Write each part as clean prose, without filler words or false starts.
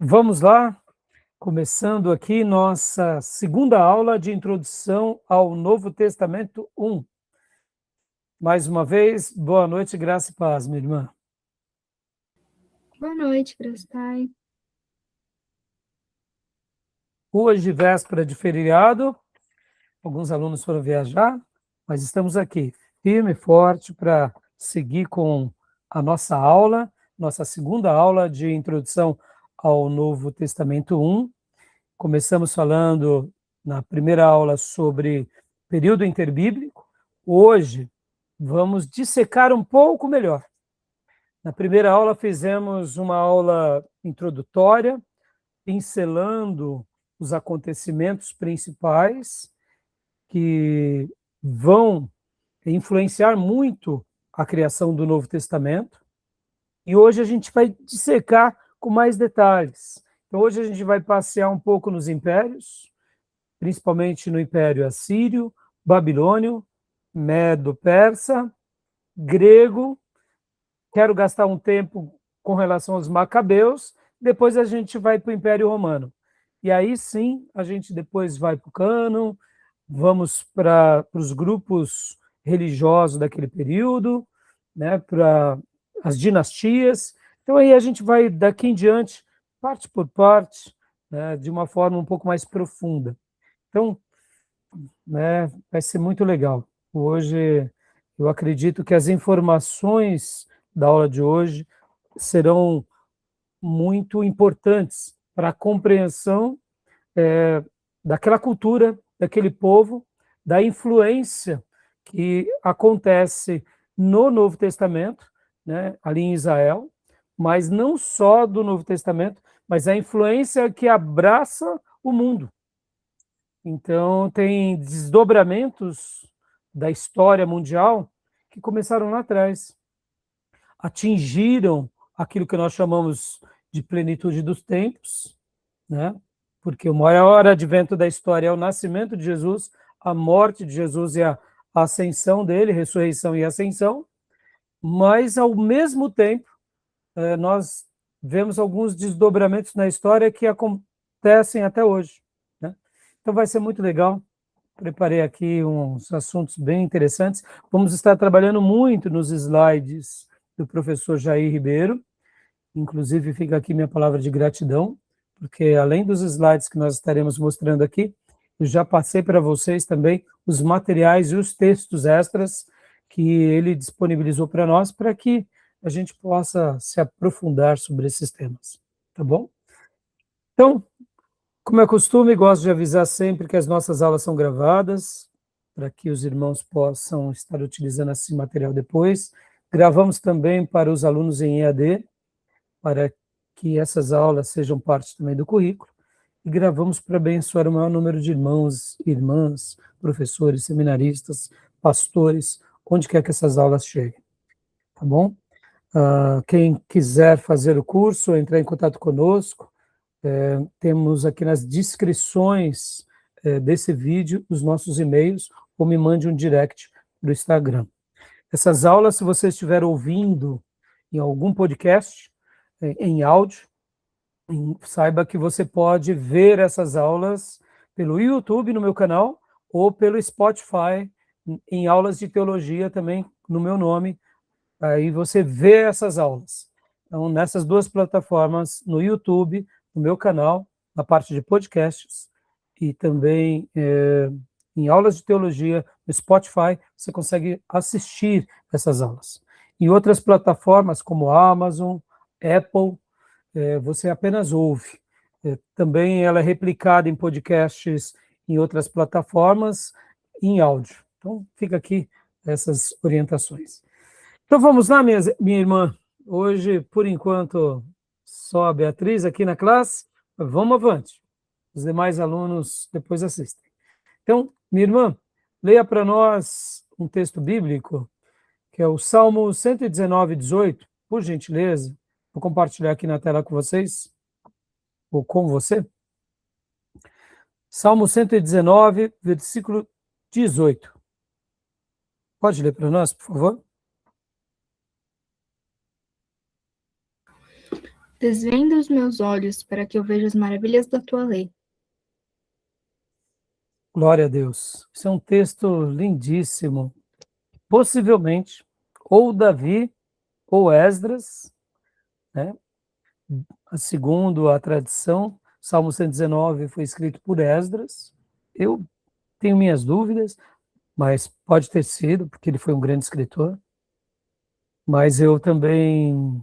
Vamos lá, começando aqui nossa segunda aula de introdução ao Novo Testamento 1. Mais uma vez, boa noite, graça e paz, minha irmã. Boa noite, Grostai. Hoje, véspera de feriado, alguns alunos foram viajar, mas estamos aqui, firme e forte, para seguir com a nossa aula, nossa segunda aula de introdução ao Novo Testamento 1. Começamos falando na primeira aula sobre período interbíblico. Hoje vamos dissecar um pouco melhor. Na primeira aula fizemos uma aula introdutória, pincelando os acontecimentos principais que vão influenciar muito a criação do Novo Testamento. E hoje a gente vai dissecar com mais detalhes. Então, hoje a gente vai passear um pouco nos impérios, principalmente no Império Assírio, Babilônio, Medo-Persa, grego. Quero gastar um tempo com relação aos Macabeus, depois a gente vai para o Império Romano. E aí sim, a gente depois vai para o cânon, vamos para os grupos religiosos daquele período, né, para as dinastias. Então aí a gente vai daqui em diante, parte por parte, né, de uma forma um pouco mais profunda. Então, né, vai ser muito legal. Hoje, eu acredito que as informações da aula de hoje serão muito importantes para a compreensão daquela cultura, daquele povo, da influência que acontece no Novo Testamento, né, ali em Israel, mas não só do Novo Testamento, mas a influência que abraça o mundo. Então, tem desdobramentos da história mundial que começaram lá atrás, atingiram aquilo que nós chamamos de plenitude dos tempos, né? Porque o maior advento da história é o nascimento de Jesus, a morte de Jesus e a ascensão dele, ressurreição e ascensão, mas, ao mesmo tempo, nós vemos alguns desdobramentos na história que acontecem até hoje, né? Então, vai ser muito legal. Preparei aqui uns assuntos bem interessantes. Vamos estar trabalhando muito nos slides do professor Jair Ribeiro. Inclusive, fica aqui minha palavra de gratidão, porque além dos slides que nós estaremos mostrando aqui, eu já passei para vocês também os materiais e os textos extras que ele disponibilizou para nós, para que a gente possa se aprofundar sobre esses temas, tá bom? Então, como é costume, gosto de avisar sempre que as nossas aulas são gravadas, para que os irmãos possam estar utilizando esse material depois. Gravamos também para os alunos em EAD, para que essas aulas sejam parte também do currículo. E gravamos para abençoar o maior número de irmãos, irmãs, professores, seminaristas, pastores, onde quer que essas aulas cheguem. Tá bom? Quem quiser fazer o curso, entrar em contato conosco, temos aqui nas descrições desse vídeo os nossos e-mails, ou me mande um direct do Instagram. Essas aulas, se você estiver ouvindo em algum podcast, em áudio, saiba que você pode ver essas aulas pelo YouTube, no meu canal, ou pelo Spotify, em aulas de teologia também, no meu nome. Aí você vê essas aulas. Então, nessas duas plataformas, no YouTube, no meu canal, na parte de podcasts, e também em aulas de teologia, no Spotify, você consegue assistir essas aulas. Em outras plataformas, como Amazon, Apple, você apenas ouve. Também ela é replicada em podcasts em outras plataformas, em áudio. Então, fica aqui essas orientações. Então vamos lá, minha irmã. Hoje, por enquanto, só a Beatriz aqui na classe. Vamos avante. Os demais alunos depois assistem. Então, minha irmã, leia para nós um texto bíblico, que é o Salmo 119, 18, por gentileza. Vou compartilhar aqui na tela com vocês, ou com você. Salmo 119, versículo 18. Pode ler para nós, por favor? Desvenda os meus olhos para que eu veja as maravilhas da tua lei. Glória a Deus. Isso é um texto lindíssimo. Possivelmente, ou Davi ou Esdras, né? Segundo a tradição, Salmo 119 foi escrito por Esdras. Eu tenho minhas dúvidas, mas pode ter sido, porque ele foi um grande escritor. Mas eu também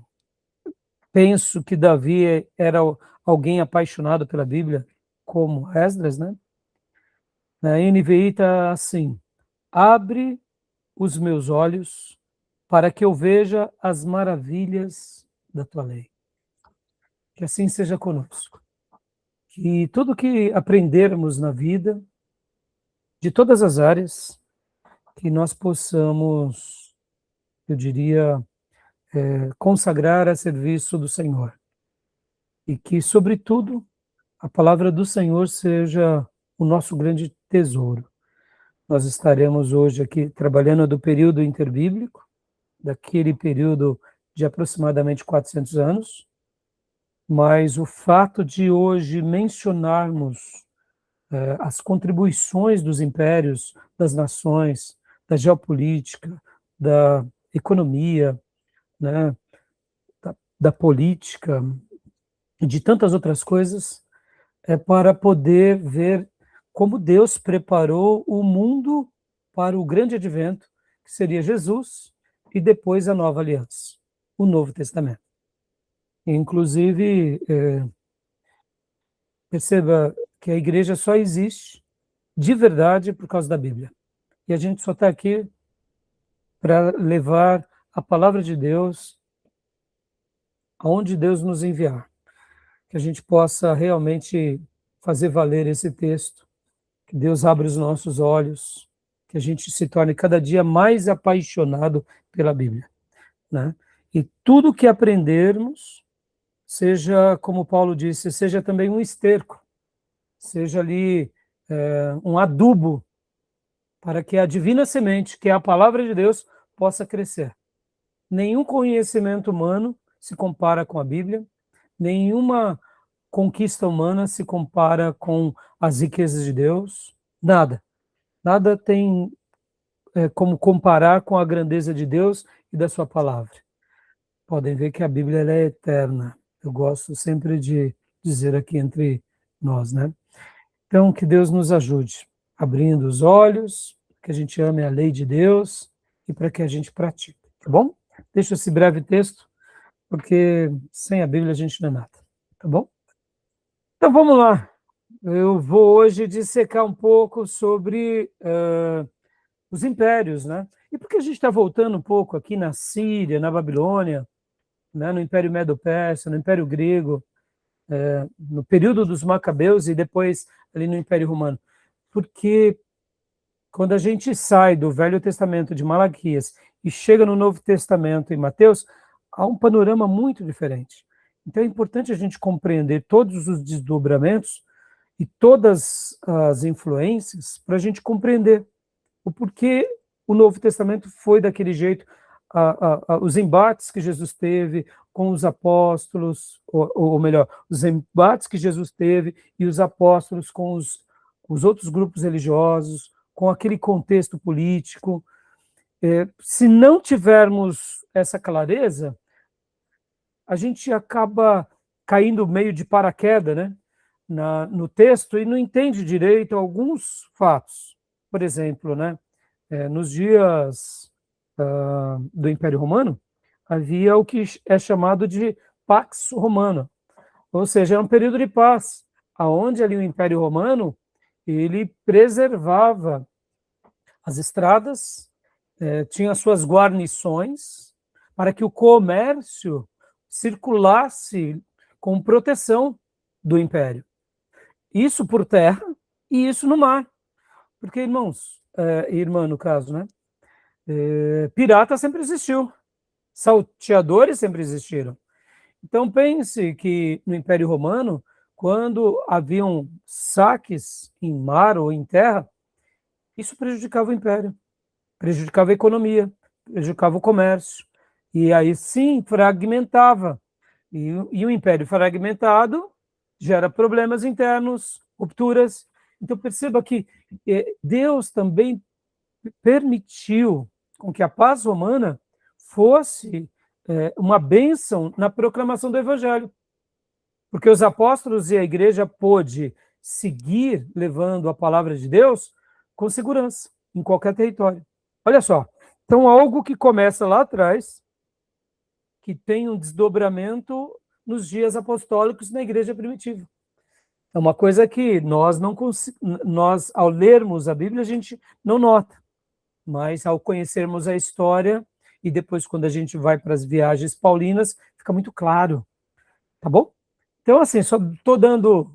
penso que Davi era alguém apaixonado pela Bíblia, como Esdras, né? Na NVI está assim: abre os meus olhos para que eu veja as maravilhas da tua lei. Que assim seja conosco. Que tudo que aprendermos na vida, de todas as áreas, que nós possamos, eu diria, consagrar a serviço do Senhor. E que, sobretudo, a palavra do Senhor seja o nosso grande tesouro. Nós estaremos hoje aqui trabalhando do período interbíblico, daquele período de aproximadamente 400 anos, mas o fato de hoje mencionarmos as contribuições dos impérios, das nações, da geopolítica, da economia, né, da política e de tantas outras coisas, é para poder ver como Deus preparou o mundo para o grande advento, que seria Jesus, e depois a nova aliança, o Novo Testamento. Inclusive, perceba que a igreja só existe de verdade por causa da Bíblia. E a gente só está aqui para levar a palavra de Deus aonde Deus nos enviar. Que a gente possa realmente fazer valer esse texto, que Deus abra os nossos olhos, que a gente se torne cada dia mais apaixonado pela Bíblia, né? E tudo que aprendermos, seja, como Paulo disse, seja também um esterco, seja ali um adubo para que a divina semente, que é a palavra de Deus, possa crescer. Nenhum conhecimento humano se compara com a Bíblia, nenhuma conquista humana se compara com as riquezas de Deus, nada. Nada tem como comparar com a grandeza de Deus e da sua palavra. Podem ver que a Bíblia ela é eterna. Eu gosto sempre de dizer aqui entre nós, né? Então, que Deus nos ajude, abrindo os olhos, que a gente ame a lei de Deus e para que a gente pratique, tá bom? Deixa esse breve texto, porque sem a Bíblia a gente não é nada, tá bom? Então, vamos lá. Eu vou hoje dissecar um pouco sobre os impérios, né? E por que a gente está voltando um pouco aqui na Síria, na Babilônia, né? No Império Medo-Persa, no Império Grego, no período dos Macabeus e depois ali no Império Romano? Porque quando a gente sai do Velho Testamento de Malaquias e chega no Novo Testamento em Mateus, há um panorama muito diferente. Então é importante a gente compreender todos os desdobramentos e todas as influências para a gente compreender o porquê o Novo Testamento foi daquele jeito, os embates que Jesus teve com os apóstolos, ou melhor, os embates que Jesus teve e os apóstolos com os outros grupos religiosos, com aquele contexto político. Se não tivermos essa clareza, a gente acaba caindo meio de paraquedas, né, no texto e não entende direito alguns fatos. Por exemplo, né, nos dias do Império Romano, havia o que é chamado de Pax Romana, ou seja, era um período de paz, aonde ali o Império Romano ele preservava as estradas, tinha suas guarnições para que o comércio circulasse com proteção do Império. Isso por terra e isso no mar. Porque, irmãos, irmã no caso, né? Pirata sempre existiu, salteadores sempre existiram. Então pense que no Império Romano, quando haviam saques em mar ou em terra, isso prejudicava o Império, prejudicava a economia, prejudicava o comércio, e aí sim fragmentava. E o império fragmentado gera problemas internos, rupturas. Então perceba que Deus também permitiu com que a paz romana fosse uma bênção na proclamação do evangelho, porque os apóstolos e a igreja pôde seguir levando a palavra de Deus com segurança em qualquer território. Olha só, então algo que começa lá atrás, que tem um desdobramento nos dias apostólicos na igreja primitiva. É uma coisa que nós, ao lermos a Bíblia, a gente não nota, mas ao conhecermos a história, e depois quando a gente vai para as viagens paulinas, fica muito claro, tá bom? Então, assim, só estou dando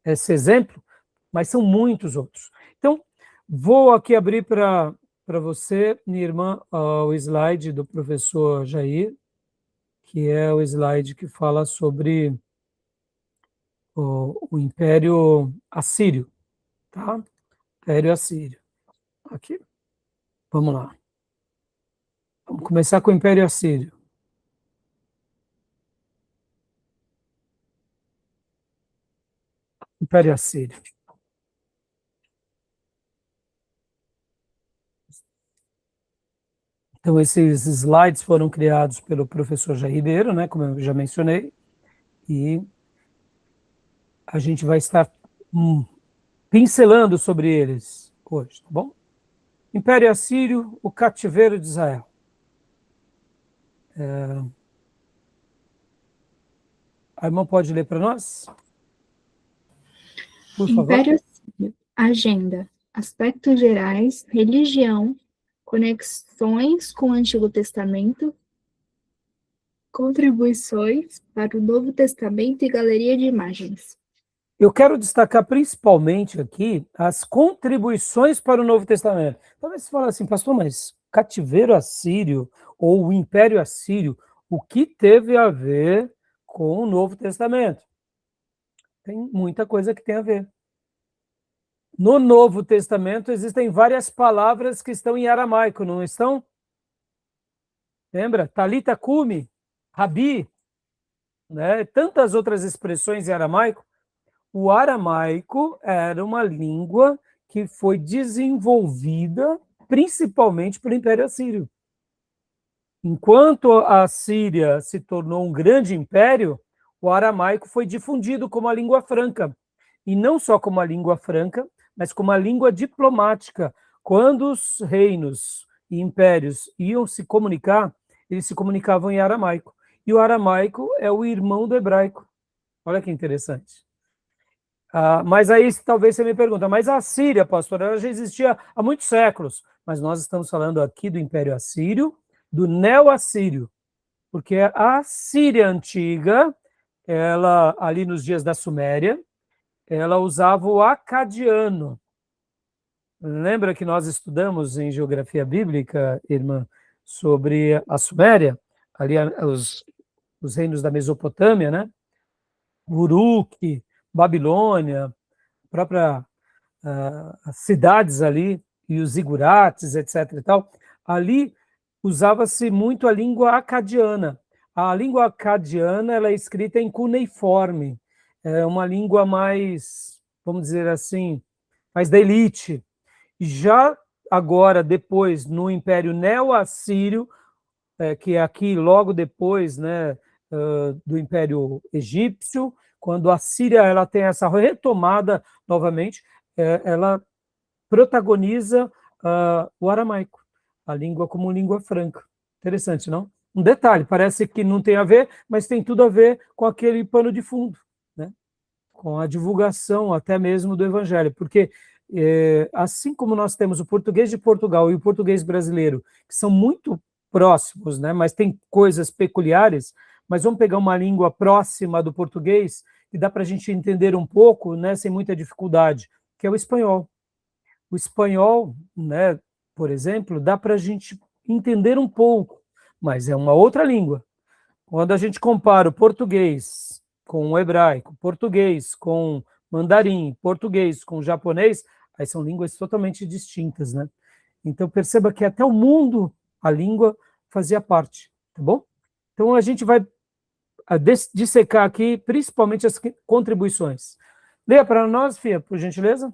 esse exemplo, mas são muitos outros. Então, vou aqui abrir para você, minha irmã, o slide do professor Jair, que é o slide que fala sobre o Império Assírio, tá? Império Assírio. Aqui. Vamos lá. Vamos começar com o Império Assírio. Império Assírio. Então, esses slides foram criados pelo professor Jair Ribeiro, né, como eu já mencionei, e a gente vai estar pincelando sobre eles hoje, tá bom? Império Assírio, o cativeiro de Israel. A irmã pode ler para nós? Por favor. Império Assírio, agenda, aspectos gerais, religião, conexões com o Antigo Testamento, contribuições para o Novo Testamento e galeria de imagens. Eu quero destacar principalmente aqui as contribuições para o Novo Testamento. Talvez você fale assim, pastor, mas cativeiro assírio ou o Império Assírio, o que teve a ver com o Novo Testamento? Tem muita coisa que tem a ver. No Novo Testamento existem várias palavras que estão em aramaico, não estão? Lembra? Talita cumi, rabi, né? Tantas outras expressões em aramaico. O aramaico era uma língua que foi desenvolvida principalmente pelo Império Assírio. Enquanto a Síria se tornou um grande império, o aramaico foi difundido como a língua franca. E não só como a língua franca, mas como a língua diplomática. Quando os reinos e impérios iam se comunicar, eles se comunicavam em aramaico. E o aramaico é o irmão do hebraico. Olha que interessante. Mas aí talvez você me pergunta, mas a Síria, pastor, ela já existia há muitos séculos. Mas nós estamos falando aqui do Império Assírio, do Neo-Assírio, porque a Síria antiga, ela ali nos dias da Suméria, ela usava o acadiano. Lembra que nós estudamos em geografia bíblica, irmã, sobre a Suméria, ali os reinos da Mesopotâmia, né? Uruk, Babilônia, própria as cidades ali, e os zigurates, etc. e tal, ali usava-se muito a língua acadiana. A língua acadiana ela é escrita em cuneiforme, é uma língua mais, vamos dizer assim, mais da elite. Já agora, depois, no Império Neo-Assírio, que é aqui logo depois, né, do Império Egípcio, quando a Síria ela tem essa retomada novamente, ela protagoniza o aramaico, a língua como língua franca. Interessante, não? Um detalhe, parece que não tem a ver, mas tem tudo a ver com aquele pano de fundo, né? Com a divulgação até mesmo do evangelho, porque assim como nós temos o português de Portugal e o português brasileiro, que são muito próximos, né? Mas tem coisas peculiares, mas vamos pegar uma língua próxima do português, que dá para a gente entender um pouco, né, sem muita dificuldade, que é o espanhol. O espanhol, né, por exemplo, dá para a gente entender um pouco, mas é uma outra língua. Quando a gente compara o português com o hebraico, português com mandarim, português com japonês, aí são línguas totalmente distintas, né? Então perceba que até o mundo, a língua fazia parte, tá bom? Então a gente vai dissecar aqui, principalmente as contribuições. Leia para nós, Fia, por gentileza.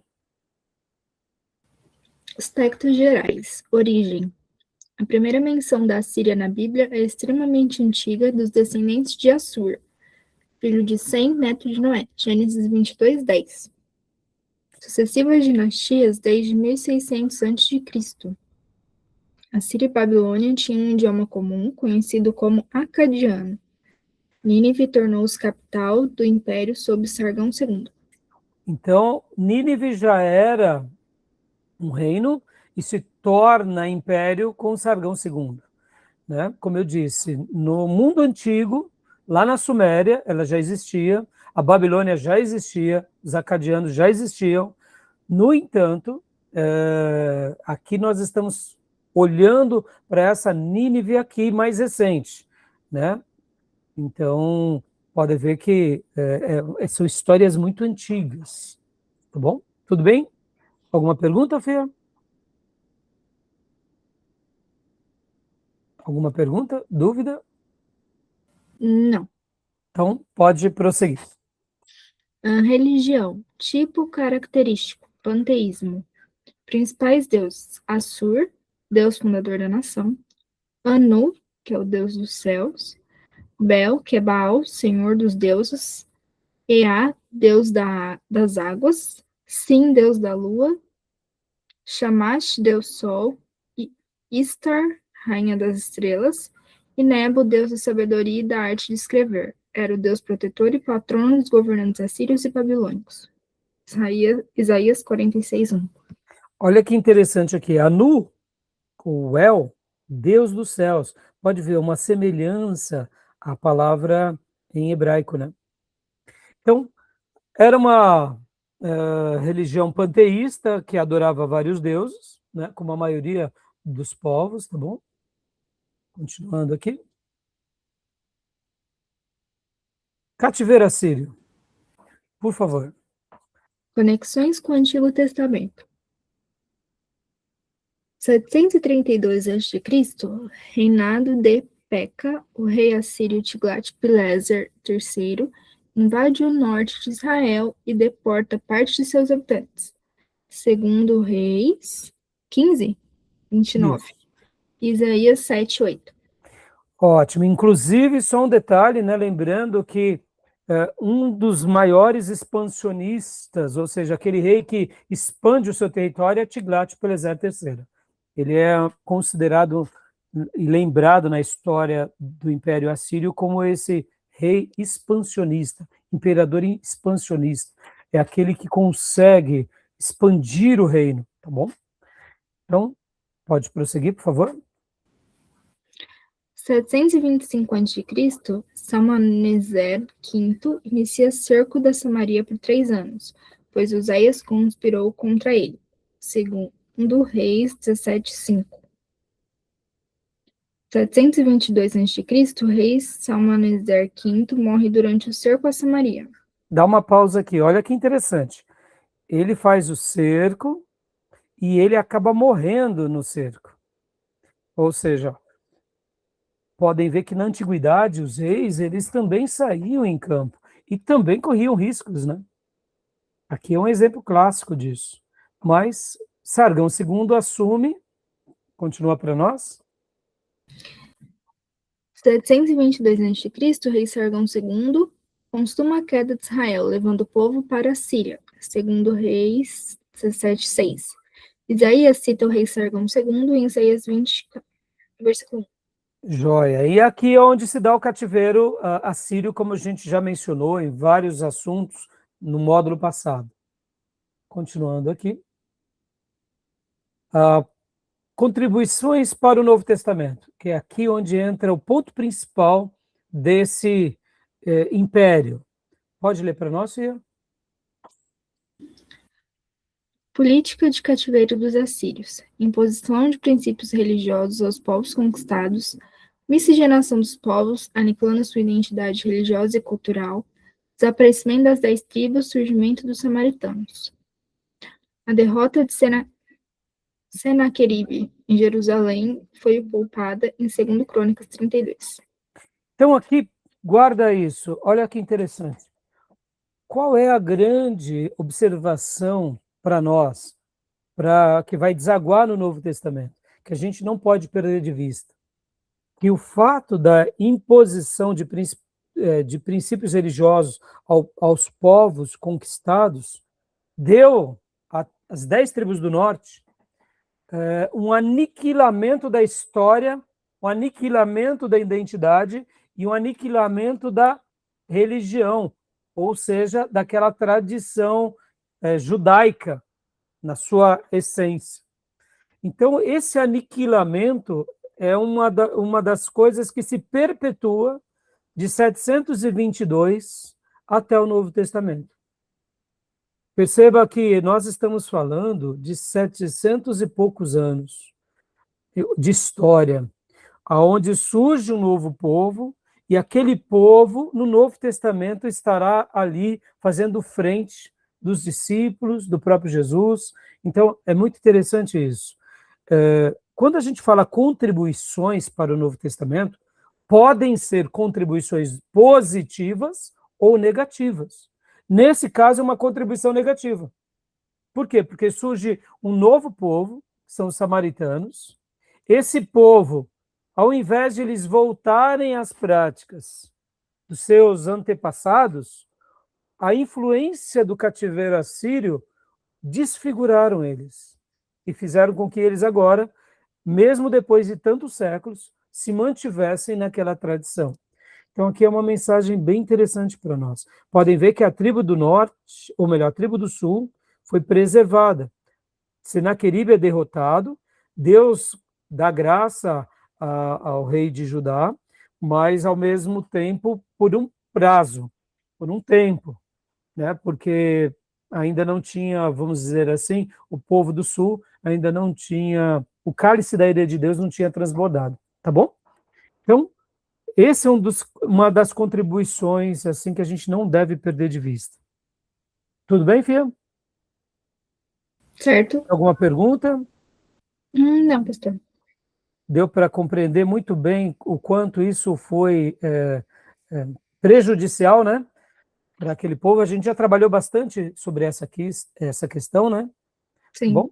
Aspectos gerais. Origem. A primeira menção da Assíria na Bíblia é extremamente antiga, dos descendentes de Assur, filho de Sem, neto de Noé. Gênesis 22, 10. Sucessivas dinastias desde 1600 a.C. A Síria e Babilônia tinham um idioma comum, conhecido como acadiano. Nínive tornou-se capital do império sob Sargão II. Então, Nínive já era um reino e se torna império com Sargão II. Né? Como eu disse, no mundo antigo, lá na Suméria, ela já existia, a Babilônia já existia, os acadianos já existiam. No entanto, aqui nós estamos olhando para essa Nínive aqui mais recente, né? Então, pode ver que são histórias muito antigas, tá bom? Tudo bem? Alguma pergunta, Fê? Alguma pergunta? Dúvida? Não. Então, pode prosseguir. Religião. Tipo característico. Panteísmo. Principais deuses. Assur, deus fundador da nação. Anu, que é o deus dos céus. Bel, que é Baal, senhor dos deuses. Ea, deus das águas. Sim, deus da lua. Shamash, deus sol. Istar, rainha das estrelas. E Nebo, deus da sabedoria e da arte de escrever. Era o deus protetor e patrono dos governantes assírios e babilônicos. Isaías 46, 1. Olha que interessante aqui. Anu, o El, Deus dos céus. Pode ver uma semelhança à palavra em hebraico, né? Então, era uma religião panteísta que adorava vários deuses, né? Como a maioria dos povos, tá bom? Continuando aqui. Cativeiro assírio, por favor. Conexões com o Antigo Testamento. 732 a.C., reinado de Peca, o rei assírio Tiglat-Pileser III, invade o norte de Israel e deporta parte de seus habitantes. Segundo Reis 15, 29. Isso. Isaías 7, 8. Ótimo. Inclusive, só um detalhe, né? Lembrando que um dos maiores expansionistas, ou seja, aquele rei que expande o seu território, é Tiglat-Pileser III. Ele é considerado e lembrado na história do Império Assírio como esse rei expansionista, imperador expansionista. É aquele que consegue expandir o reino, tá bom? Então, pode prosseguir, por favor. 725 a.C., Salmaneser V inicia cerco da Samaria por 3 anos, pois Uzias conspirou contra ele. Segundo Reis 17:5. 722 a.C., rei Salmaneser V morre durante o cerco a Samaria. Dá uma pausa aqui, olha que interessante. Ele faz o cerco e ele acaba morrendo no cerco. Ou seja, podem ver que na antiguidade os reis, eles também saíam em campo e também corriam riscos, né? Aqui é um exemplo clássico disso. Mas Sargão II assume, continua para nós. 722 a.C., rei Sargão II consuma a queda de Israel, levando o povo para a Síria. Segundo Reis 17:6. Isaías cita o rei Sargão II em Isaías 20, versículo 1. Joia. E aqui é onde se dá o cativeiro assírio, como a gente já mencionou em vários assuntos no módulo passado. Continuando aqui. Contribuições para o Novo Testamento, que é aqui onde entra o ponto principal desse império. Pode ler para nós, Fia? Política de cativeiro dos assírios. Imposição de princípios religiosos aos povos conquistados. Miscigenação dos povos, aniquilando sua identidade religiosa e cultural. Desaparecimento das 10 tribos, surgimento dos samaritanos. A derrota de Senaqueribe em Jerusalém foi poupada em 2 Crônicas 32. Então, aqui, guarda isso. Olha que interessante. Qual é a grande observação para nós, que vai desaguar no Novo Testamento, que a gente não pode perder de vista? Que o fato da imposição de princípios religiosos aos povos conquistados deu às 10 tribos do norte um aniquilamento da história, um aniquilamento da identidade e um aniquilamento da religião, ou seja, daquela tradição judaica na sua essência. Então, esse aniquilamento é uma das coisas que se perpetua de 722 até o Novo Testamento. Perceba que nós estamos falando de 700 e poucos anos de história, aonde surge um novo povo, e aquele povo, no Novo Testamento, estará ali fazendo frente dos discípulos, do próprio Jesus. Então, é muito interessante isso. Quando a gente fala contribuições para o Novo Testamento, podem ser contribuições positivas ou negativas. Nesse caso, é uma contribuição negativa. Por quê? Porque surge um novo povo, que são os samaritanos. Esse povo, ao invés de eles voltarem às práticas dos seus antepassados, a influência do cativeiro assírio desfiguraram eles e fizeram com que eles agora, mesmo depois de tantos séculos, se mantivessem naquela tradição. Então aqui é uma mensagem bem interessante para nós. Podem ver que a tribo do norte, ou melhor, a tribo do sul, foi preservada. Senaqueribe é derrotado, Deus dá graça ao rei de Judá, mas ao mesmo tempo por um prazo, por um tempo, né? Porque ainda não tinha, vamos dizer assim, o povo do sul ainda não tinha, o cálice da ira de Deus não tinha transbordado, tá bom? Então, esse é uma das contribuições assim que a gente não deve perder de vista. Tudo bem, Fia? Certo? Alguma pergunta? Não, pastor. Deu para compreender muito bem o quanto isso foi prejudicial, né, para aquele povo. A gente já trabalhou bastante sobre essa questão, né? Sim. Bom,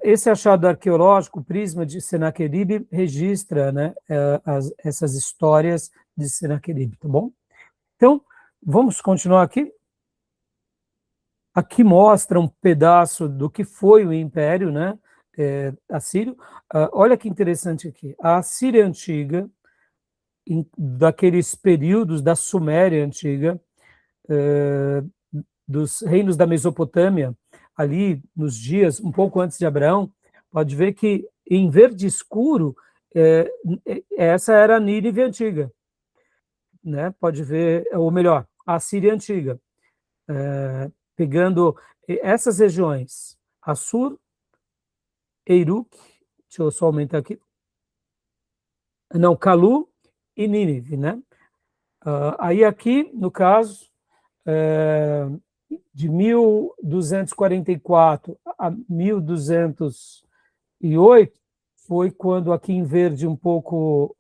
esse achado arqueológico, o Prisma de Senaqueribe, registra, né, essas histórias de Senaqueribe, tá bom? Então, vamos continuar aqui. Aqui mostra um pedaço do que foi o Império, né, assírio. Olha que interessante aqui. A Assíria antiga, daqueles períodos da Suméria antiga, dos reinos da Mesopotâmia, ali nos dias um pouco antes de Abraão, pode ver que em verde escuro, essa era a Nínive antiga, né? Pode ver, ou melhor, a Síria antiga, pegando essas regiões, Assur, Eiruk, deixa eu só aumentar aqui, não, Calu e Nínive, né? Aí aqui, no caso, de 1244 a 1208, foi quando aqui em verde um pouco,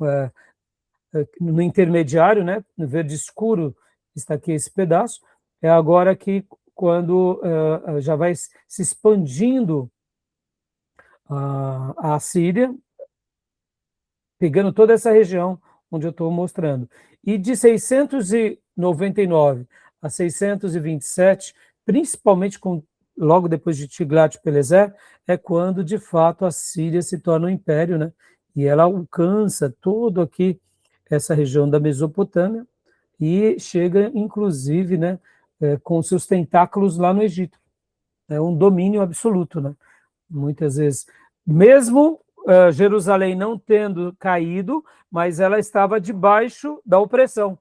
no intermediário, né, no verde escuro, está aqui esse pedaço, é agora que quando já vai se expandindo a Assíria, pegando toda essa região onde eu estou mostrando. E de 699 a 627, principalmente logo depois de Tiglat-Pileser, é quando, de fato, a Síria se torna um império, né? E ela alcança todo aqui, essa região da Mesopotâmia, e chega, inclusive, né, com seus tentáculos lá no Egito. É um domínio absoluto, né? Muitas vezes, mesmo Jerusalém não tendo caído, mas ela estava debaixo da opressão.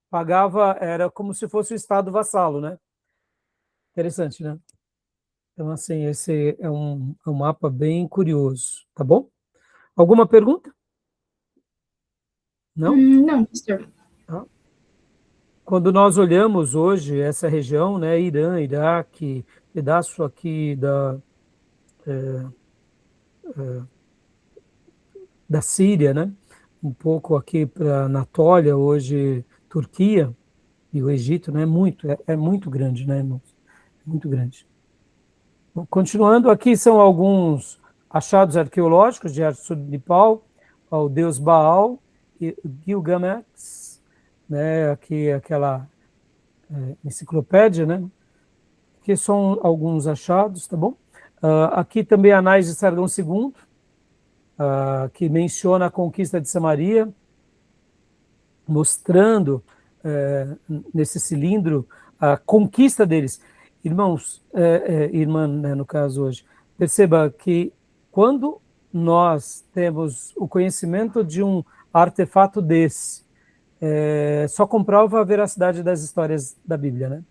Pagava, era como se fosse o Estado vassalo, né? Interessante, né? Então, assim, esse é um mapa bem curioso, tá bom? Alguma pergunta? Não? Não, pastor. Tá. Quando nós olhamos hoje essa região, né, Irã, Iraque, pedaço aqui da Síria, né? Um pouco aqui para Anatólia, hoje Turquia e o Egito, né? É muito grande, né, irmãos? Muito grande. Bom, continuando, aqui são alguns achados arqueológicos de Arsurbanipal, o deus Baal e Gilgamesh, né? Aqui aquela enciclopédia, né? Que são alguns achados, tá bom? Aqui também Anais de Sargão II, que menciona a conquista de Samaria, mostrando nesse cilindro a conquista deles. Irmãos, irmã, né, no caso hoje, perceba que quando nós temos o conhecimento de um artefato desse, só comprova a veracidade das histórias da Bíblia, né?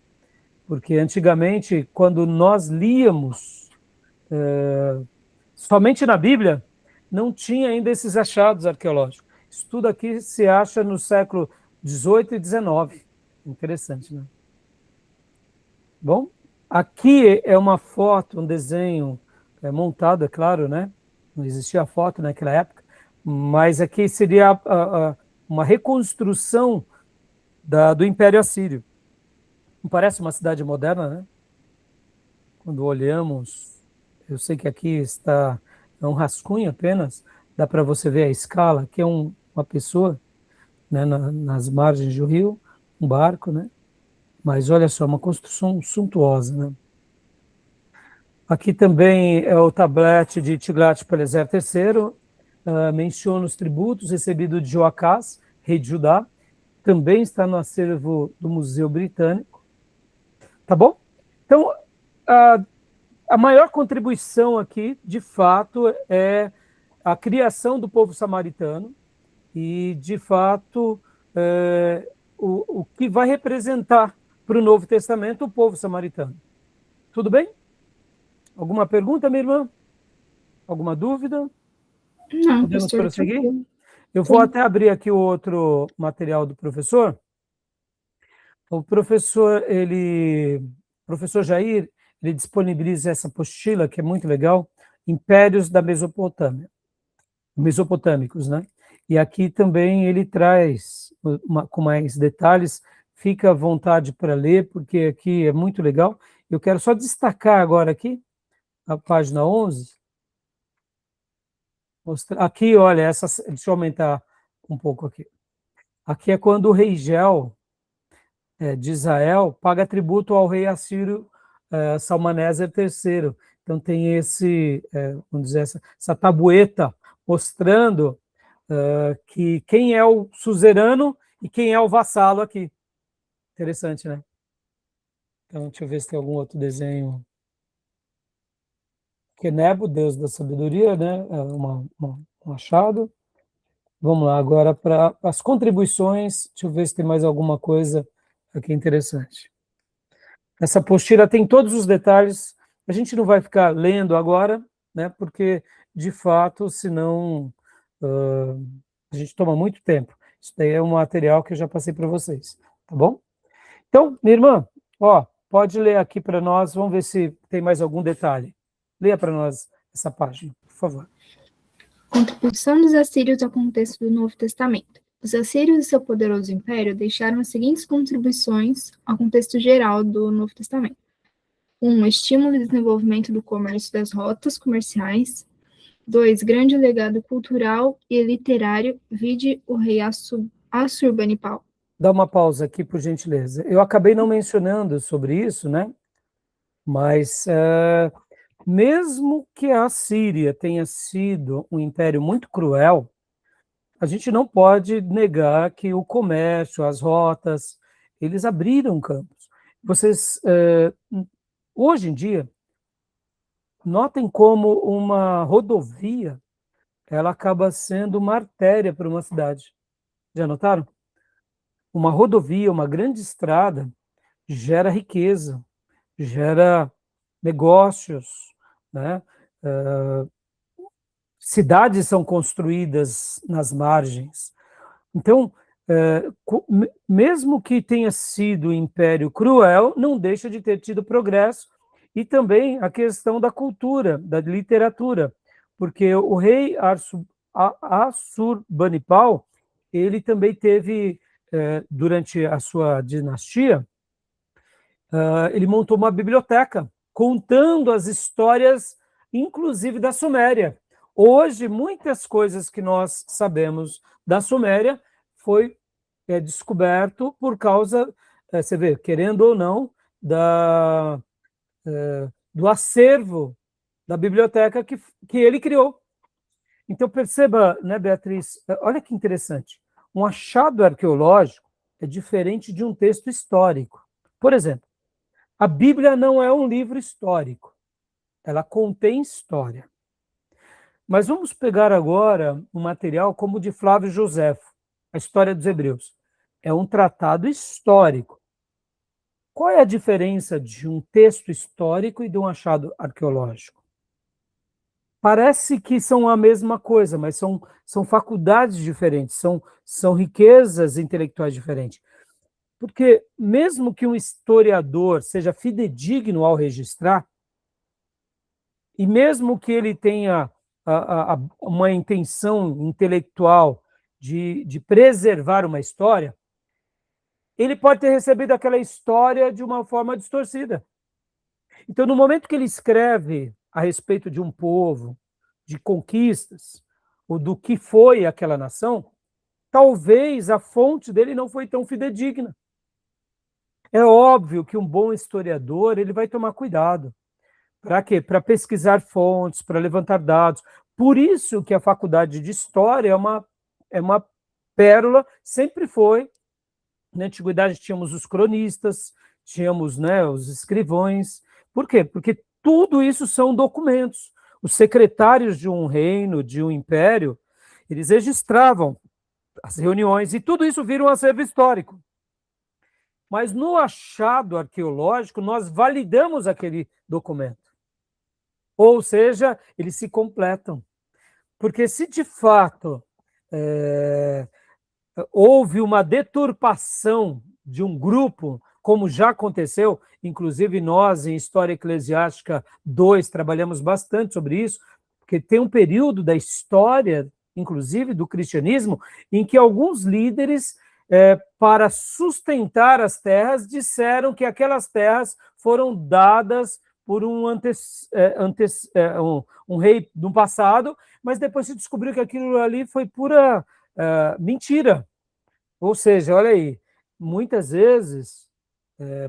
Porque antigamente, quando nós líamos somente na Bíblia, não tinha ainda esses achados arqueológicos. Isso tudo aqui se acha no século XVIII e XIX. Interessante, né? Bom, aqui é uma foto, um desenho montado, é claro, né? Não existia foto naquela época, mas aqui seria uma reconstrução do Império Assírio. Não parece uma cidade moderna, né? Quando olhamos, eu sei que aqui está um rascunho apenas, dá para você ver a escala, que é uma pessoa, né, nas margens do rio, um barco, né? Mas olha só, uma construção suntuosa, né? Aqui também é o tablete de Tiglat-Pileser III, menciona os tributos recebidos de Joacás, rei de Judá, também está no acervo do Museu Britânico, tá bom? Então, a maior contribuição aqui, de fato, é a criação do povo samaritano e, de fato, o que vai representar para o Novo Testamento o povo samaritano. Tudo bem? Alguma pergunta, minha irmã? Alguma dúvida? Não, Podemos pastor, prosseguir? tranquilo. Eu vou Sim. até abrir aqui o outro material do professor. O professor Jair, ele disponibiliza essa apostila, que é muito legal, Impérios da Mesopotâmia, Mesopotâmicos, né? E aqui também ele traz com mais detalhes, fica à vontade para ler, porque aqui é muito legal. Eu quero só destacar agora aqui, a página 11, aqui, olha, deixa eu aumentar um pouco aqui. Aqui é quando o rei Gel, de Israel, paga tributo ao rei assírio Salmaneser III. Então tem vamos dizer, essa tabueta mostrando que quem é o suzerano e quem é o vassalo aqui. Interessante, né? Então, deixa eu ver se tem algum outro desenho. Nebo, deus da sabedoria, né? Um achado. Vamos lá, agora para as contribuições. Deixa eu ver se tem mais alguma coisa aqui interessante. Essa apostila tem todos os detalhes. A gente não vai ficar lendo agora, né? Porque, de fato, senão a gente toma muito tempo. Isso daí é um material que eu já passei para vocês, tá bom? Então, minha irmã, ó, pode ler aqui para nós, vamos ver se tem mais algum detalhe. Leia para nós essa página, por favor. Contribuição dos assírios ao contexto do Novo Testamento. Os assírios e seu poderoso império deixaram as seguintes contribuições ao contexto geral do Novo Testamento. 1. Estímulo e desenvolvimento do comércio das rotas comerciais. 2. Grande legado cultural e literário, vide o rei Assurbanipal. Dá uma pausa aqui, por gentileza. Eu acabei não mencionando sobre isso, né? Mas mesmo que a Síria tenha sido um império muito cruel, a gente não pode negar que o comércio, as rotas, eles abriram campos. Vocês, hoje em dia, notem como uma rodovia, ela acaba sendo uma artéria para uma cidade. Já notaram? Uma rodovia, uma grande estrada, gera riqueza, gera negócios, né? Cidades são construídas nas margens. Então, mesmo que tenha sido um império cruel, não deixa de ter tido progresso, e também a questão da cultura, da literatura, porque o rei Assurbanipal, ele também teve durante a sua dinastia, ele montou uma biblioteca contando as histórias, inclusive da Suméria. Hoje, muitas coisas que nós sabemos da Suméria foi descoberto por causa, você vê, querendo ou não, do acervo da biblioteca que ele criou. Então, perceba, né, Beatriz, olha que interessante. Um achado arqueológico é diferente de um texto histórico. Por exemplo, a Bíblia não é um livro histórico, ela contém história. Mas vamos pegar agora um material como o de Flávio Joséfo, a História dos Hebreus. É um tratado histórico. Qual é a diferença de um texto histórico e de um achado arqueológico? Parece que são a mesma coisa, mas são faculdades diferentes, são riquezas intelectuais diferentes. Porque mesmo que um historiador seja fidedigno ao registrar, e mesmo que ele tenha uma intenção intelectual de preservar uma história, ele pode ter recebido aquela história de uma forma distorcida. Então, no momento que ele escreve a respeito de um povo, de conquistas, ou do que foi aquela nação, talvez a fonte dele não foi tão fidedigna. É óbvio que um bom historiador ele vai tomar cuidado. Para quê? Para pesquisar fontes, para levantar dados. Por isso que a faculdade de História é uma pérola, sempre foi. Na antiguidade tínhamos os cronistas, tínhamos, né, os escrivões. Por quê? Porque tudo isso são documentos. Os secretários de um reino, de um império, eles registravam as reuniões e tudo isso vira um acervo histórico. Mas no achado arqueológico, nós validamos aquele documento. Ou seja, eles se completam. Porque se de fato houve uma deturpação de um grupo, como já aconteceu, inclusive nós em História Eclesiástica 2 trabalhamos bastante sobre isso, porque tem um período da história, inclusive do cristianismo, em que alguns líderes, para sustentar as terras, disseram que aquelas terras foram dadas por um rei do passado, mas depois se descobriu que aquilo ali foi pura mentira. Ou seja, olha aí, muitas vezes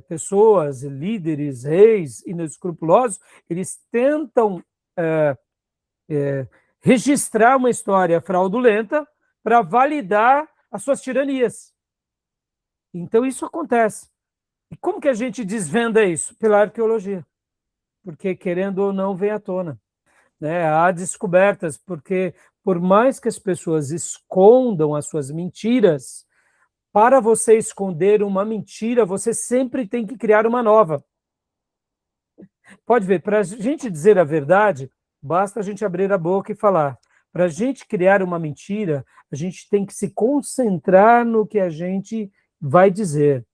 pessoas, líderes, reis inescrupulosos, eles tentam registrar uma história fraudulenta para validar as suas tiranias. Então isso acontece. E como que a gente desvenda isso? Pela arqueologia. Porque, querendo ou não, vem à tona. Né? Há descobertas, porque por mais que as pessoas escondam as suas mentiras, para você esconder uma mentira, você sempre tem que criar uma nova. Pode ver, para a gente dizer a verdade, basta a gente abrir a boca e falar. Para a gente criar uma mentira, a gente tem que se concentrar no que a gente vai dizer.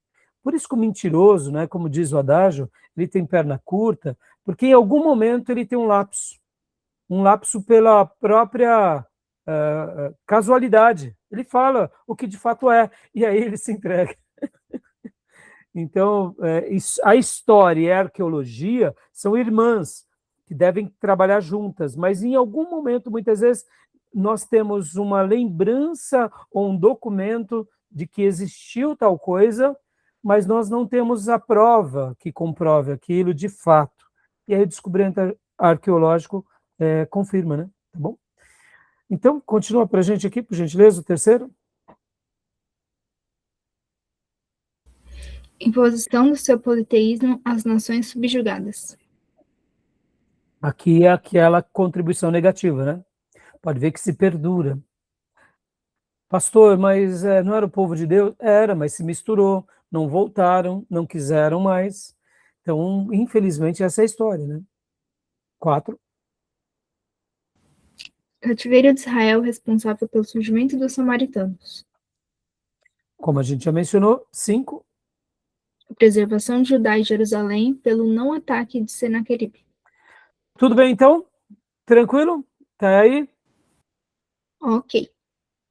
Por isso que o mentiroso, né, como diz o adágio, ele tem perna curta, porque em algum momento ele tem um lapso pela própria casualidade. Ele fala o que de fato é, e aí ele se entrega. Então, a história e a arqueologia são irmãs, que devem trabalhar juntas, mas em algum momento, muitas vezes, nós temos uma lembrança ou um documento de que existiu tal coisa, mas nós não temos a prova que comprove aquilo de fato. E aí o descobrimento arqueológico confirma, né? Tá bom? Então, continua para a gente aqui, por gentileza, o terceiro. Imposição do seu politeísmo às nações subjugadas. Aqui é aquela contribuição negativa, né? Pode ver que se perdura. Pastor, mas não era o povo de Deus? Era, mas se misturou, não voltaram, não quiseram mais. Então, infelizmente, essa é a história, né? 4. Cativeiro de Israel responsável pelo surgimento dos samaritanos. Como a gente já mencionou, 5. A preservação de Judá e Jerusalém pelo não ataque de Senaqueribe. Tudo bem, então? Tranquilo? Tá aí? Ok.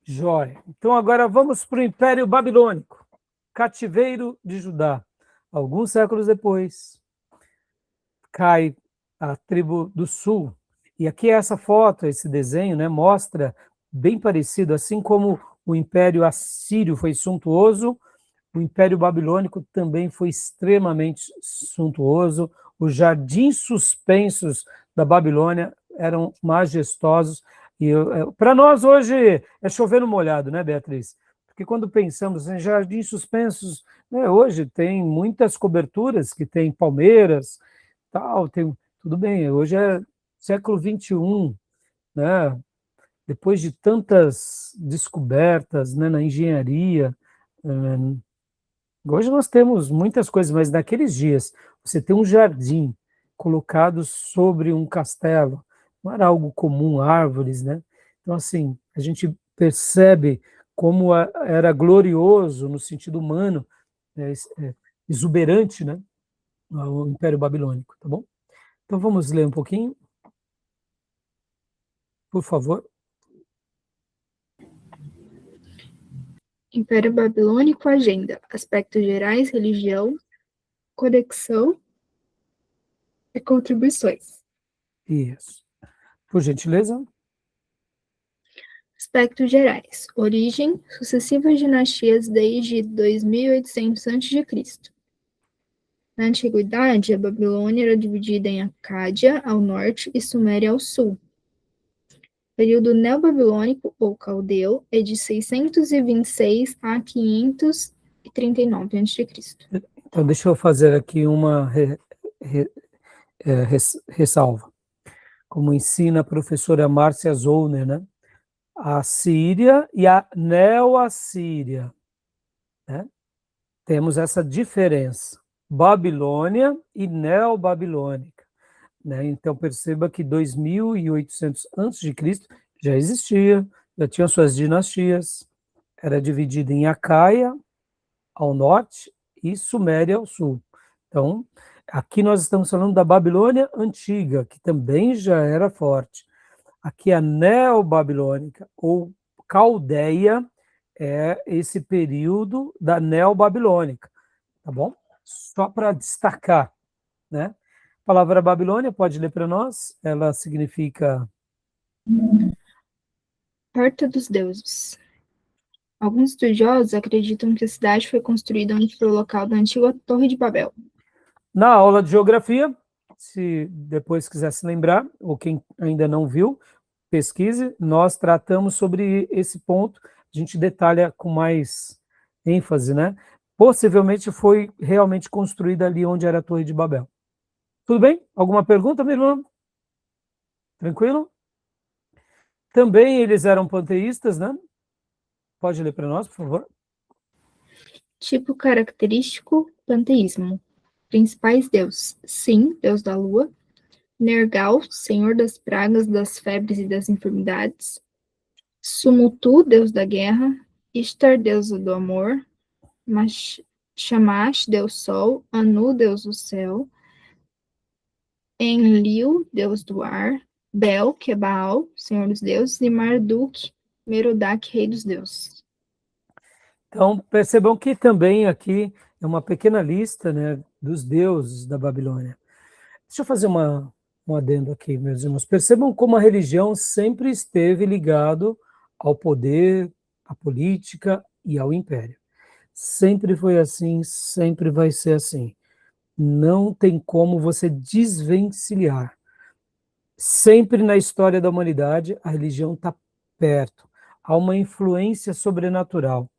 Jóia. Então agora vamos para o Império Babilônico, cativeiro de Judá. Alguns séculos depois, cai a tribo do sul. E aqui essa foto, esse desenho, né, mostra bem parecido, assim como o Império Assírio foi suntuoso, o Império Babilônico também foi extremamente suntuoso. Os jardins suspensos da Babilônia eram majestosos. E para nós hoje é chover no molhado, né, Beatriz? Porque quando pensamos em jardins suspensos, né, hoje tem muitas coberturas que tem palmeiras, tal, tem tudo bem. Hoje é século XXI, né? Depois de tantas descobertas, né, na engenharia, hoje nós temos muitas coisas, mas naqueles dias, você ter um jardim colocado sobre um castelo, não era algo comum, árvores, né? Então, assim, a gente percebe como era glorioso no sentido humano, exuberante, né? O Império Babilônico, tá bom? Então, vamos ler um pouquinho, por favor. Império Babilônico, agenda, aspectos gerais, religião, conexão e contribuições. Isso. Por gentileza. Aspectos gerais, origem, sucessivas dinastias desde 2800 a.C. Na antiguidade, a Babilônia era dividida em Acádia ao norte e Suméria ao sul. O período neobabilônico ou caldeu é de 626 a 539 a.C. Então, deixa eu fazer aqui uma ressalva. Como ensina a professora Márcia Zollner, né? A Síria e a Neo-Assíria, né? Temos essa diferença, Babilônia e Neobabilônica, né? Então perceba que 2800 a.C. já existia, já tinha suas dinastias, era dividida em Acaia ao norte e Suméria ao sul. Então, aqui nós estamos falando da Babilônia antiga, que também já era forte. Aqui a neobabilônica ou caldeia é esse período da neobabilônica, tá bom? Só para destacar, né? A palavra Babilônia, pode ler para nós? Ela significa Porta dos Deuses. Alguns estudiosos acreditam que a cidade foi construída onde foi o local da antiga Torre de Babel. na aula de geografia, se depois quiser se lembrar, ou quem ainda não viu, pesquise, nós tratamos sobre esse ponto, a gente detalha com mais ênfase, né? Possivelmente foi realmente construída ali onde era a Torre de Babel. Tudo bem? Alguma pergunta, minha irmã? Tranquilo? Também eles eram panteístas, né? Pode ler para nós, por favor. Tipo característico, panteísmo. Principais deuses: Sim, deus da lua; Nergal, senhor das pragas, das febres e das enfermidades; Sumutu, deus da guerra; Ishtar, deusa do amor; Shamash, deus sol; Anu, deus do céu; Enlil, deus do ar; Bel, que é Baal, senhor dos deuses; e Marduk, Merodach, rei dos deuses. Então, percebam que também aqui é uma pequena lista, né, dos deuses da Babilônia. Deixa eu fazer um adendo aqui, meus irmãos. Percebam como a religião sempre esteve ligado ao poder, à política e ao império. Sempre foi assim, sempre vai ser assim. Não tem como você desvencilhar. Sempre na história da humanidade, a religião está perto. Há uma influência sobrenatural.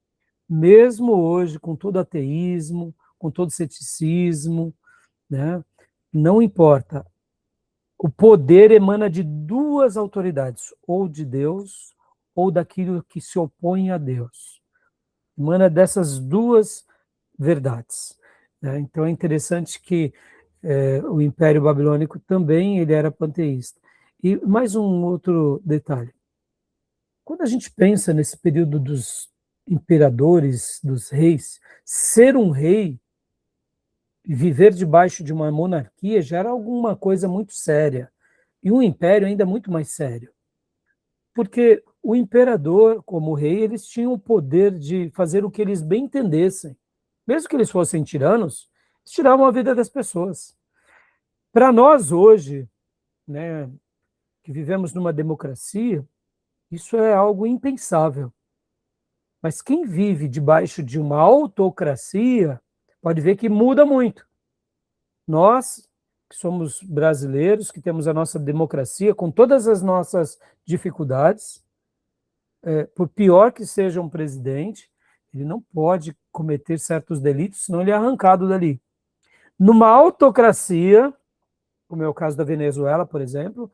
Mesmo hoje, com todo ateísmo, com todo ceticismo, né? Não importa. O poder emana de duas autoridades, ou de Deus, ou daquilo que se opõe a Deus. Emana dessas duas verdades, né? Então é interessante que o Império Babilônico também ele era panteísta. E mais um outro detalhe. Quando a gente pensa nesse período dos imperadores, dos reis, ser um rei e viver debaixo de uma monarquia já era alguma coisa muito séria. E um império ainda muito mais sério. Porque o imperador, como rei, eles tinham o poder de fazer o que eles bem entendessem. Mesmo que eles fossem tiranos, eles tiravam a vida das pessoas. Para nós hoje, né, que vivemos numa democracia, isso é algo impensável. Mas quem vive debaixo de uma autocracia pode ver que muda muito. Nós, que somos brasileiros, que temos a nossa democracia, com todas as nossas dificuldades, por pior que seja um presidente, ele não pode cometer certos delitos, senão ele é arrancado dali. Numa autocracia, como é o caso da Venezuela, por exemplo,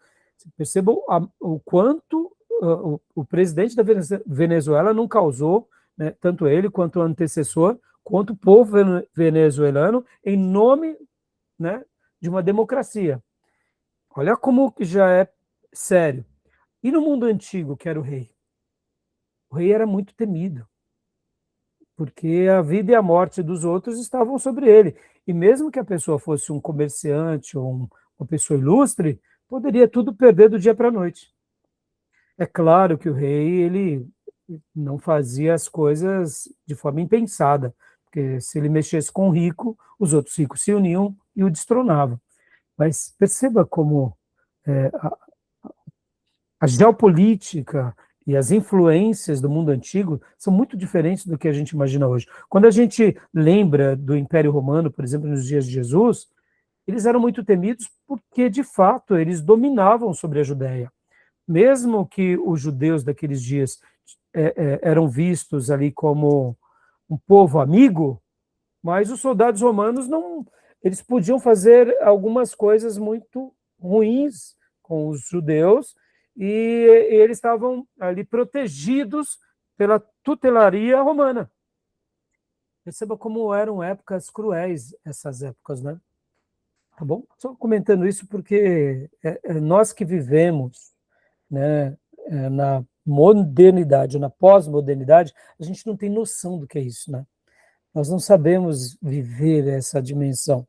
percebam o quanto o presidente da Venezuela não causou, né, tanto ele quanto o antecessor, quanto o povo venezuelano, em nome, né, de uma democracia. Olha como que já é sério. E no mundo antigo, que era o rei? O rei era muito temido, porque a vida e a morte dos outros estavam sobre ele. E mesmo que a pessoa fosse um comerciante ou uma pessoa ilustre, poderia tudo perder do dia para a noite. É claro que o rei, ele não fazia as coisas de forma impensada, porque se ele mexesse com o rico, os outros ricos se uniam e o destronavam. Mas perceba como a geopolítica e as influências do mundo antigo são muito diferentes do que a gente imagina hoje. Quando a gente lembra do Império Romano, por exemplo, nos dias de Jesus, eles eram muito temidos porque, de fato, eles dominavam sobre a Judéia. Mesmo que os judeus daqueles dias eram vistos ali como um povo amigo, mas os soldados romanos não, eles podiam fazer algumas coisas muito ruins com os judeus e eles estavam ali protegidos pela tutelaria romana. Perceba como eram épocas cruéis essas épocas, né? Tá bom? Só comentando isso porque nós que vivemos, né, na modernidade, na pós-modernidade, a gente não tem noção do que é isso, né? Nós não sabemos viver essa dimensão,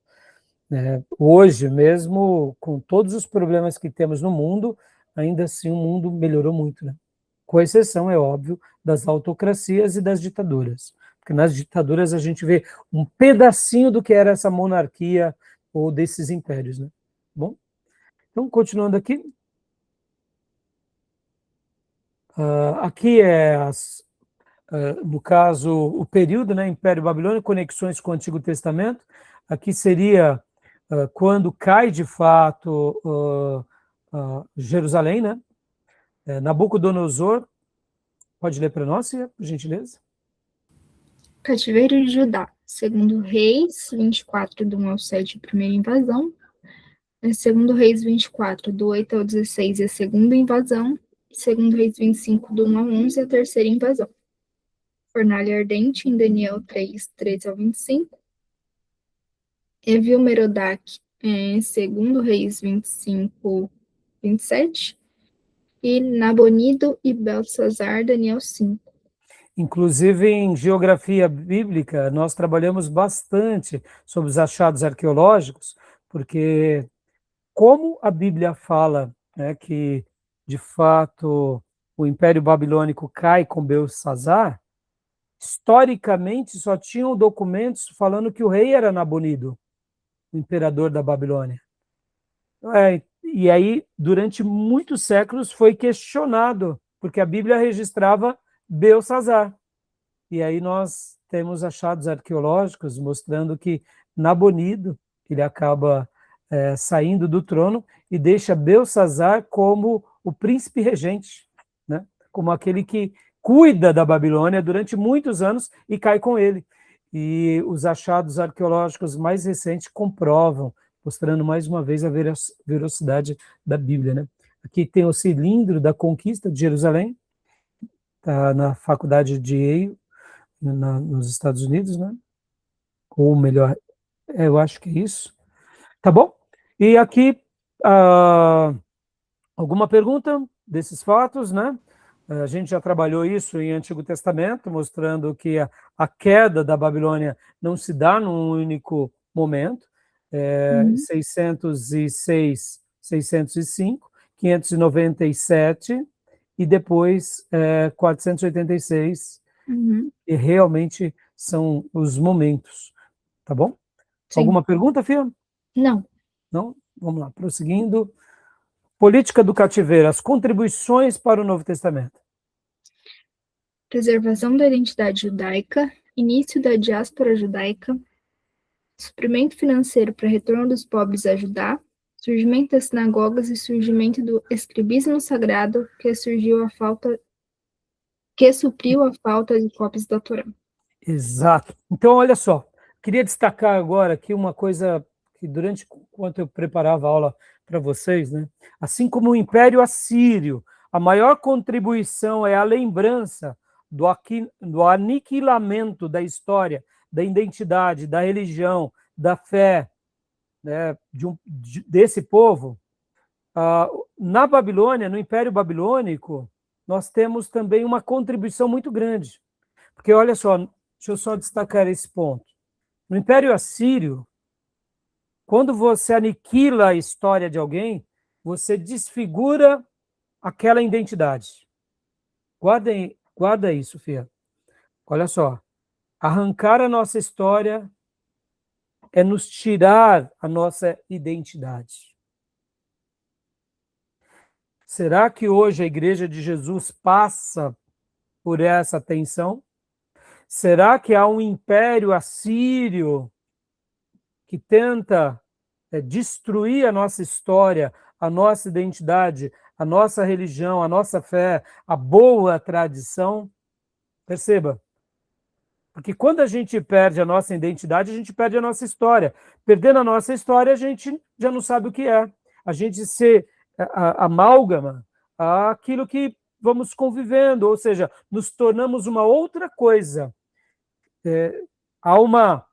né? Hoje, mesmo com todos os problemas que temos no mundo, ainda assim o mundo melhorou muito, né? Com exceção, é óbvio, das autocracias e das ditaduras. Porque nas ditaduras a gente vê um pedacinho do que era essa monarquia ou desses impérios, né? Bom, então, continuando aqui. Aqui é, no caso, o período, né, Império Babilônico, conexões com o Antigo Testamento. Aqui seria quando cai de fato Jerusalém, né? Nabucodonosor, pode ler para nós, por gentileza? Cativeiro de Judá. Segundo Reis 24, do 1 ao 7, a primeira invasão. Segundo Reis 24, do 8 ao 16, a segunda invasão. Segundo Reis 25, do 1 ao 11, a terceira invasão. Fornalha ardente, em Daniel 3, 13 ao 25. Evil-Merodach, segundo Reis 25, 27. E Nabonido e Beltesazar, Daniel 5. Inclusive, em geografia bíblica, nós trabalhamos bastante sobre os achados arqueológicos, porque como a Bíblia fala, né, que, de fato, o Império Babilônico cai com Belsassar, historicamente só tinham documentos falando que o rei era Nabonido, o imperador da Babilônia. E aí, durante muitos séculos, foi questionado, porque a Bíblia registrava Belsassar. E aí nós temos achados arqueológicos mostrando que Nabonido, ele acaba saindo do trono e deixa Belsassar como o príncipe regente, né? Como aquele que cuida da Babilônia durante muitos anos e cai com ele. E os achados arqueológicos mais recentes comprovam, mostrando mais uma vez a veracidade da Bíblia, né? Aqui tem o cilindro da conquista de Jerusalém, está na faculdade de Yale, nos Estados Unidos, né? Ou melhor, eu acho que é isso. Tá bom? E aqui, alguma pergunta desses fatos, né? A gente já trabalhou isso em Antigo Testamento, mostrando que a queda da Babilônia não se dá num único momento. 606, 605, 597 e depois 486, e realmente são os momentos, tá bom? Sim. Alguma pergunta, Fia? Não. Não? Vamos lá, prosseguindo. Política do cativeiro, as contribuições para o Novo Testamento. Preservação da identidade judaica, início da diáspora judaica, suprimento financeiro para retorno dos pobres a Judá, surgimento das sinagogas e surgimento do escribismo sagrado que supriu a falta de cópias da Torá. Exato. Então, olha só, queria destacar agora aqui uma coisa que enquanto eu preparava a aula para vocês, né? Assim como o Império Assírio, a maior contribuição é a lembrança do aniquilamento da história, da identidade, da religião, da fé, né, desse povo. Na Babilônia, no Império Babilônico, nós temos também uma contribuição muito grande. Porque, olha só, deixa eu só destacar esse ponto. No Império Assírio, quando você aniquila a história de alguém, você desfigura aquela identidade. Guarda isso, Fia. Olha só. Arrancar a nossa história é nos tirar a nossa identidade. Será que hoje a Igreja de Jesus passa por essa tensão? Será que há um império assírio que tenta destruir a nossa história, a nossa identidade, a nossa religião, a nossa fé, a boa tradição? Perceba. Porque quando a gente perde a nossa identidade, a gente perde a nossa história. Perdendo a nossa história, a gente já não sabe o que é. A gente se amálgama àquilo que vamos convivendo, ou seja, nos tornamos uma outra coisa. Há uma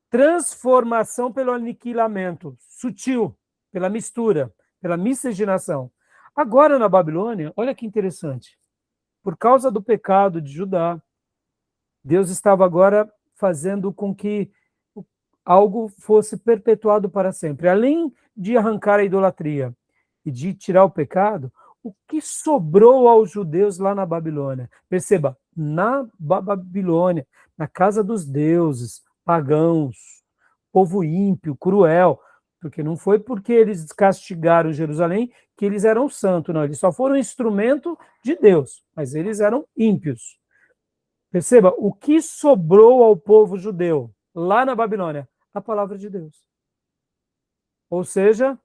transformação pelo aniquilamento sutil, pela mistura, pela miscigenação. Agora, na Babilônia, olha que interessante. Por causa do pecado de Judá, Deus estava agora fazendo com que algo fosse perpetuado para sempre. Além de arrancar a idolatria e de tirar o pecado, o que sobrou aos judeus lá na Babilônia? Perceba, na Babilônia, na casa dos deuses, pagãos, povo ímpio, cruel, porque não foi porque eles castigaram Jerusalém que eles eram santos, não, eles só foram instrumento de Deus, mas eles eram ímpios. Perceba, o que sobrou ao povo judeu lá na Babilônia? A palavra de Deus. Ou seja,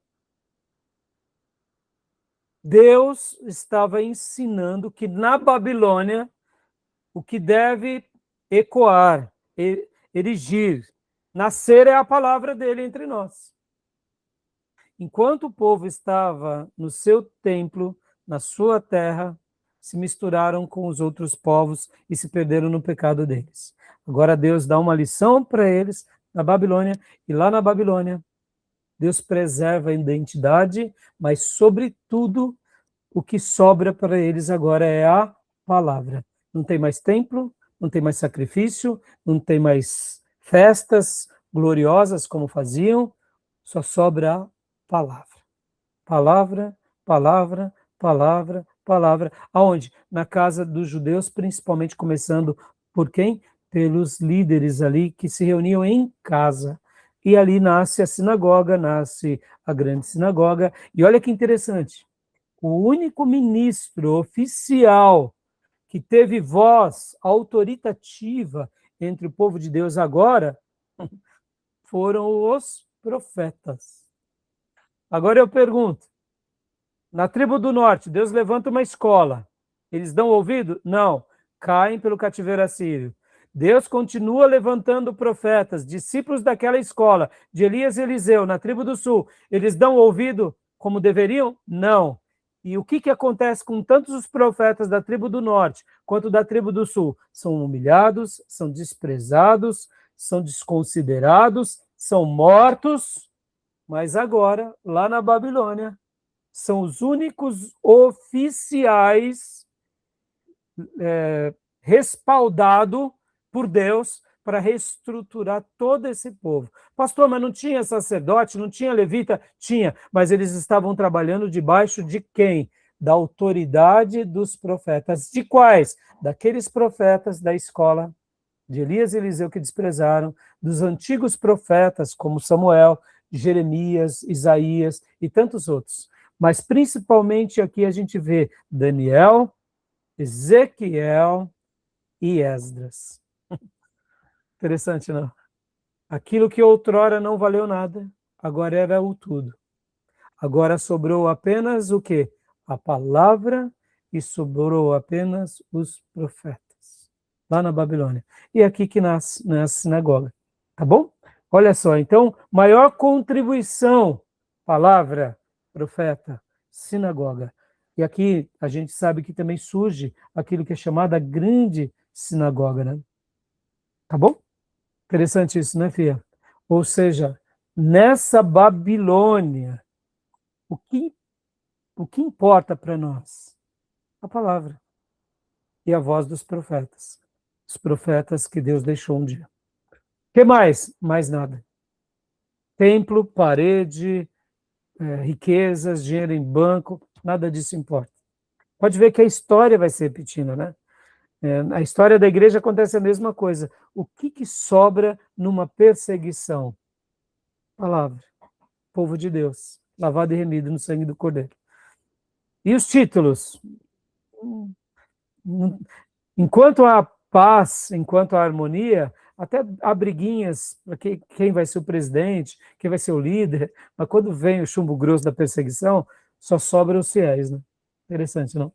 Deus estava ensinando que na Babilônia o que deve ecoar, erigir, nascer é a palavra dele entre nós. Enquanto o povo estava no seu templo, na sua terra, se misturaram com os outros povos e se perderam no pecado deles. Agora Deus dá uma lição para eles na Babilônia, e lá na Babilônia Deus preserva a identidade, mas sobretudo o que sobra para eles agora é a palavra. Não tem mais templo, não tem mais sacrifício, não tem mais festas gloriosas como faziam, só sobra a palavra. Palavra, palavra, palavra, palavra. Aonde? Na casa dos judeus, principalmente começando por quem? Pelos líderes ali que se reuniam em casa. E ali nasce a sinagoga, nasce a grande sinagoga. E olha que interessante, o único ministro oficial que teve voz autoritativa entre o povo de Deus agora foram os profetas. Agora eu pergunto, na tribo do norte, Deus levanta uma escola. Eles dão ouvido? Não. Caem pelo cativeiro assírio. Deus continua levantando profetas, discípulos daquela escola, de Elias e Eliseu, na tribo do sul. Eles dão ouvido como deveriam? Não. E o que acontece com tantos os profetas da tribo do norte quanto da tribo do sul? São humilhados, são desprezados, são desconsiderados, são mortos. Mas agora, lá na Babilônia, são os únicos oficiais respaldados por Deus para reestruturar todo esse povo. Pastor, mas não tinha sacerdote, não tinha levita? Tinha, mas eles estavam trabalhando debaixo de quem? da autoridade dos profetas. De quais? Daqueles profetas da escola de Elias e Eliseu que desprezaram, dos antigos profetas como Samuel, Jeremias, Isaías e tantos outros. Mas principalmente aqui a gente vê Daniel, Ezequiel e Esdras. Interessante, não? Aquilo que outrora não valeu nada, agora era o tudo. Agora sobrou apenas o quê? A palavra, e sobrou apenas os profetas, lá na Babilônia. E aqui que nasce na sinagoga, tá bom? Olha só, então, maior contribuição, palavra, profeta, sinagoga. E aqui a gente sabe que também surge aquilo que é chamada grande sinagoga, né? Tá bom? Interessante isso, né, Fia? Ou seja, nessa Babilônia, o que importa para nós? A palavra e a voz dos profetas. Os profetas que Deus deixou um dia. O que mais? Mais nada. Templo, parede, riquezas, dinheiro em banco, nada disso importa. Pode ver que a história vai se repetindo, né? A história da igreja acontece a mesma coisa. O que sobra numa perseguição? Palavra. Povo de Deus, lavado e remido no sangue do Cordeiro. E os títulos? Enquanto há paz, enquanto há harmonia, até há briguinhas para quem vai ser o presidente, quem vai ser o líder, mas quando vem o chumbo grosso da perseguição, só sobram os fiéis, né? Interessante, não? A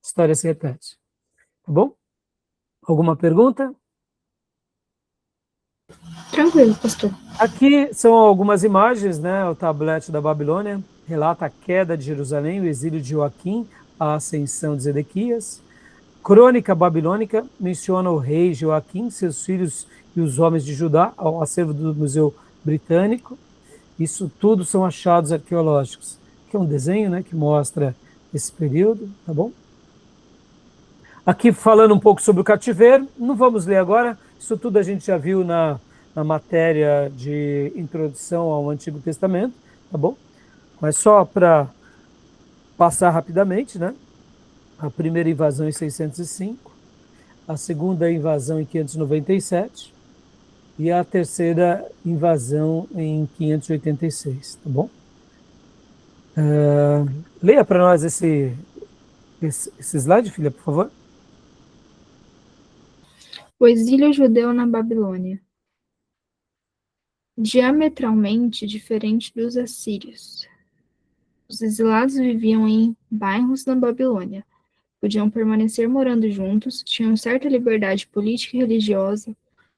história se repete. Tá bom? Alguma pergunta? Tranquilo, pastor. Aqui são algumas imagens, né? O tablete da Babilônia relata a queda de Jerusalém, o exílio de Joaquim, a ascensão de Zedequias. Crônica babilônica menciona o rei Joaquim, seus filhos e os homens de Judá, ao acervo do Museu Britânico. Isso tudo são achados arqueológicos. Aqui é um desenho, né, que mostra esse período, tá bom? Aqui falando um pouco sobre o cativeiro, não vamos ler agora, isso tudo a gente já viu na matéria de introdução ao Antigo Testamento, tá bom? Mas só para passar rapidamente, né? A primeira invasão em 605, a segunda invasão em 597 e a terceira invasão em 586, tá bom? Leia para nós esse slide, filha, por favor. O exílio judeu na Babilônia. Diametralmente diferente dos assírios. Os exilados viviam em bairros na Babilônia. Podiam permanecer morando juntos, tinham certa liberdade política e religiosa,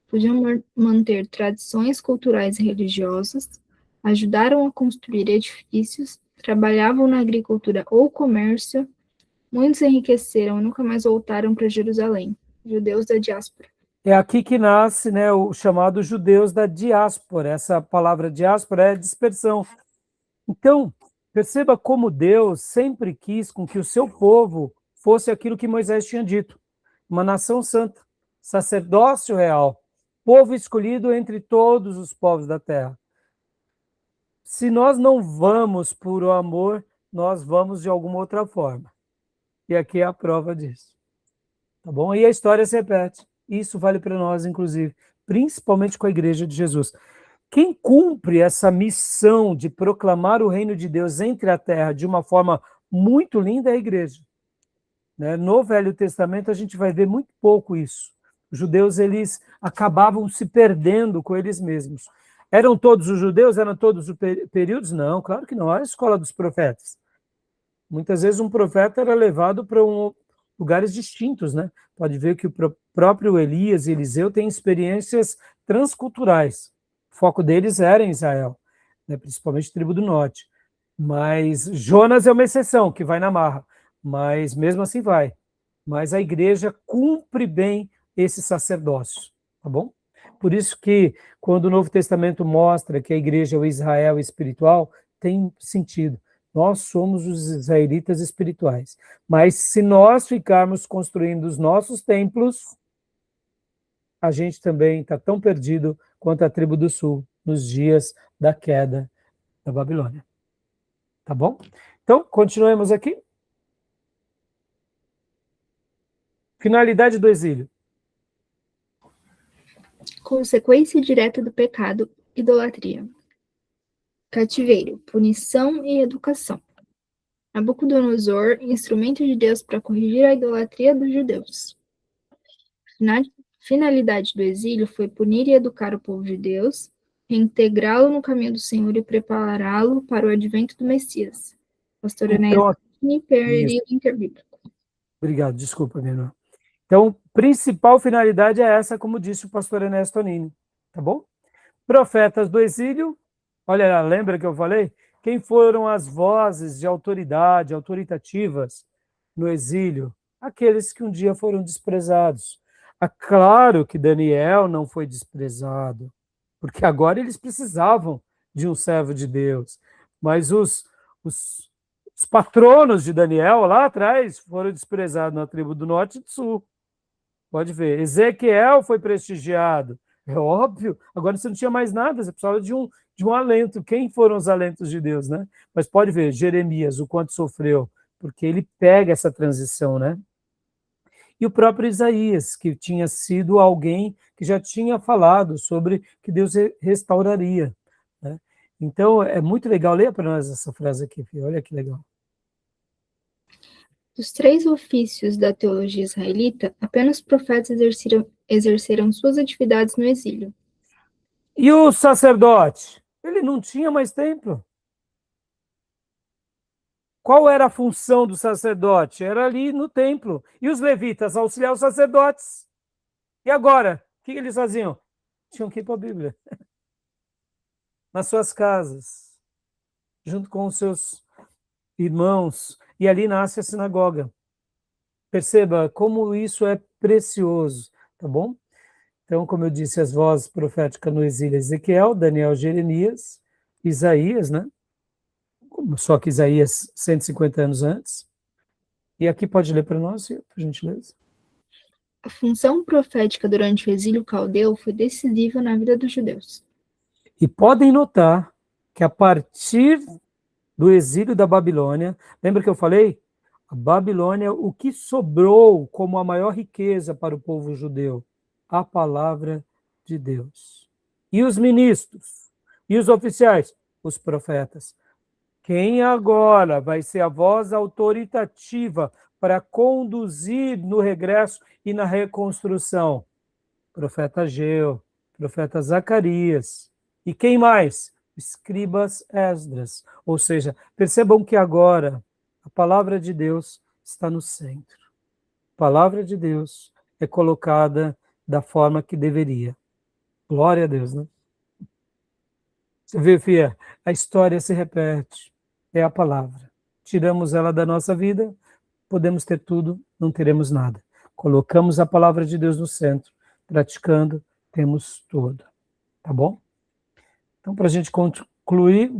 podiam manter tradições culturais e religiosas, ajudaram a construir edifícios, trabalhavam na agricultura ou comércio, muitos enriqueceram e nunca mais voltaram para Jerusalém, judeus da diáspora. É aqui que nasce, né, o chamado judeus da diáspora. Essa palavra diáspora é dispersão. Então, perceba como Deus sempre quis com que o seu povo fosse aquilo que Moisés tinha dito, uma nação santa, sacerdócio real, povo escolhido entre todos os povos da terra. Se nós não vamos por o amor, nós vamos de alguma outra forma. E aqui é a prova disso. Tá bom? E a história se repete. Isso vale para nós, inclusive, principalmente com a Igreja de Jesus. Quem cumpre essa missão de proclamar o reino de Deus entre a terra de uma forma muito linda é a Igreja. Né? No Velho Testamento a gente vai ver muito pouco isso. Os judeus, eles acabavam se perdendo com eles mesmos. Eram todos os judeus? Eram todos os períodos? Não, claro que não. Olha a escola dos profetas. Muitas vezes um profeta era levado para lugares distintos, né? Pode ver que o próprio Elias e Eliseu têm experiências transculturais. O foco deles era em Israel, né? Principalmente a tribo do norte. Mas Jonas é uma exceção, que vai na marra. Mas mesmo assim vai. Mas a igreja cumpre bem esse sacerdócio, tá bom? Por isso que quando o Novo Testamento mostra que a igreja é o Israel espiritual, tem sentido. Nós somos os israelitas espirituais. Mas se nós ficarmos construindo os nossos templos, a gente também está tão perdido quanto a tribo do sul, nos dias da queda da Babilônia. Tá bom? Então, continuemos aqui. Finalidade do exílio. Consequência direta do pecado, idolatria. Cativeiro, punição e educação. Nabucodonosor, instrumento de Deus para corrigir a idolatria dos judeus. Finalidade do exílio foi punir e educar o povo de Deus, reintegrá-lo no caminho do Senhor e prepará-lo para o advento do Messias. Pastor Enéas, período interbíblico. Obrigado, desculpa, minha irmã. Então, principal finalidade é essa, como disse o pastor Enéas Tonini, tá bom? Profetas do exílio, olha, lembra que eu falei? Quem foram as vozes de autoridade, autoritativas no exílio? Aqueles que um dia foram desprezados. É claro que Daniel não foi desprezado, porque agora eles precisavam de um servo de Deus. Mas os patronos de Daniel lá atrás foram desprezados na tribo do norte e do sul. Pode ver. Ezequiel foi prestigiado. É óbvio. Agora você não tinha mais nada, você precisava de um alento. Quem foram os alentos de Deus, né? Mas pode ver, Jeremias, o quanto sofreu, porque ele pega essa transição, né? E o próprio Isaías, que tinha sido alguém que já tinha falado sobre que Deus restauraria, né? Então, é muito legal. Leia para nós essa frase aqui, filho. Olha que legal. Dos 3 ofícios da teologia israelita, apenas profetas exerceram suas atividades no exílio. E o sacerdote? Ele não tinha mais templo. Qual era a função do sacerdote? Era ali no templo. E os levitas, auxiliar os sacerdotes. E agora? O que eles faziam? Tinham que ir para a Bíblia. Nas suas casas, junto com os seus irmãos. E ali nasce a sinagoga. Perceba como isso é precioso, tá bom? Então, como eu disse, as vozes proféticas no exílio: Ezequiel, Daniel, Jeremias, Isaías, né? Só que Isaías 150 anos antes. E aqui pode ler para nós, por gentileza. A função profética durante o exílio caldeu foi decisiva na vida dos judeus. E podem notar que a partir do exílio da Babilônia, lembra que eu falei? A Babilônia, o que sobrou como a maior riqueza para o povo judeu? A palavra de Deus. E os ministros? E os oficiais? Os profetas. Quem agora vai ser a voz autoritativa para conduzir no regresso e na reconstrução? Profeta Ageu, profeta Zacarias. E quem mais? Escribas Esdras. Ou seja, percebam que agora a palavra de Deus está no centro. A palavra de Deus é colocada da forma que deveria. Glória a Deus, né? Você vê, Fia, a história se repete. É a palavra. Tiramos ela da nossa vida, podemos ter tudo, não teremos nada. Colocamos a palavra de Deus no centro, praticando, temos tudo. Tá bom? Então, para a gente concluir,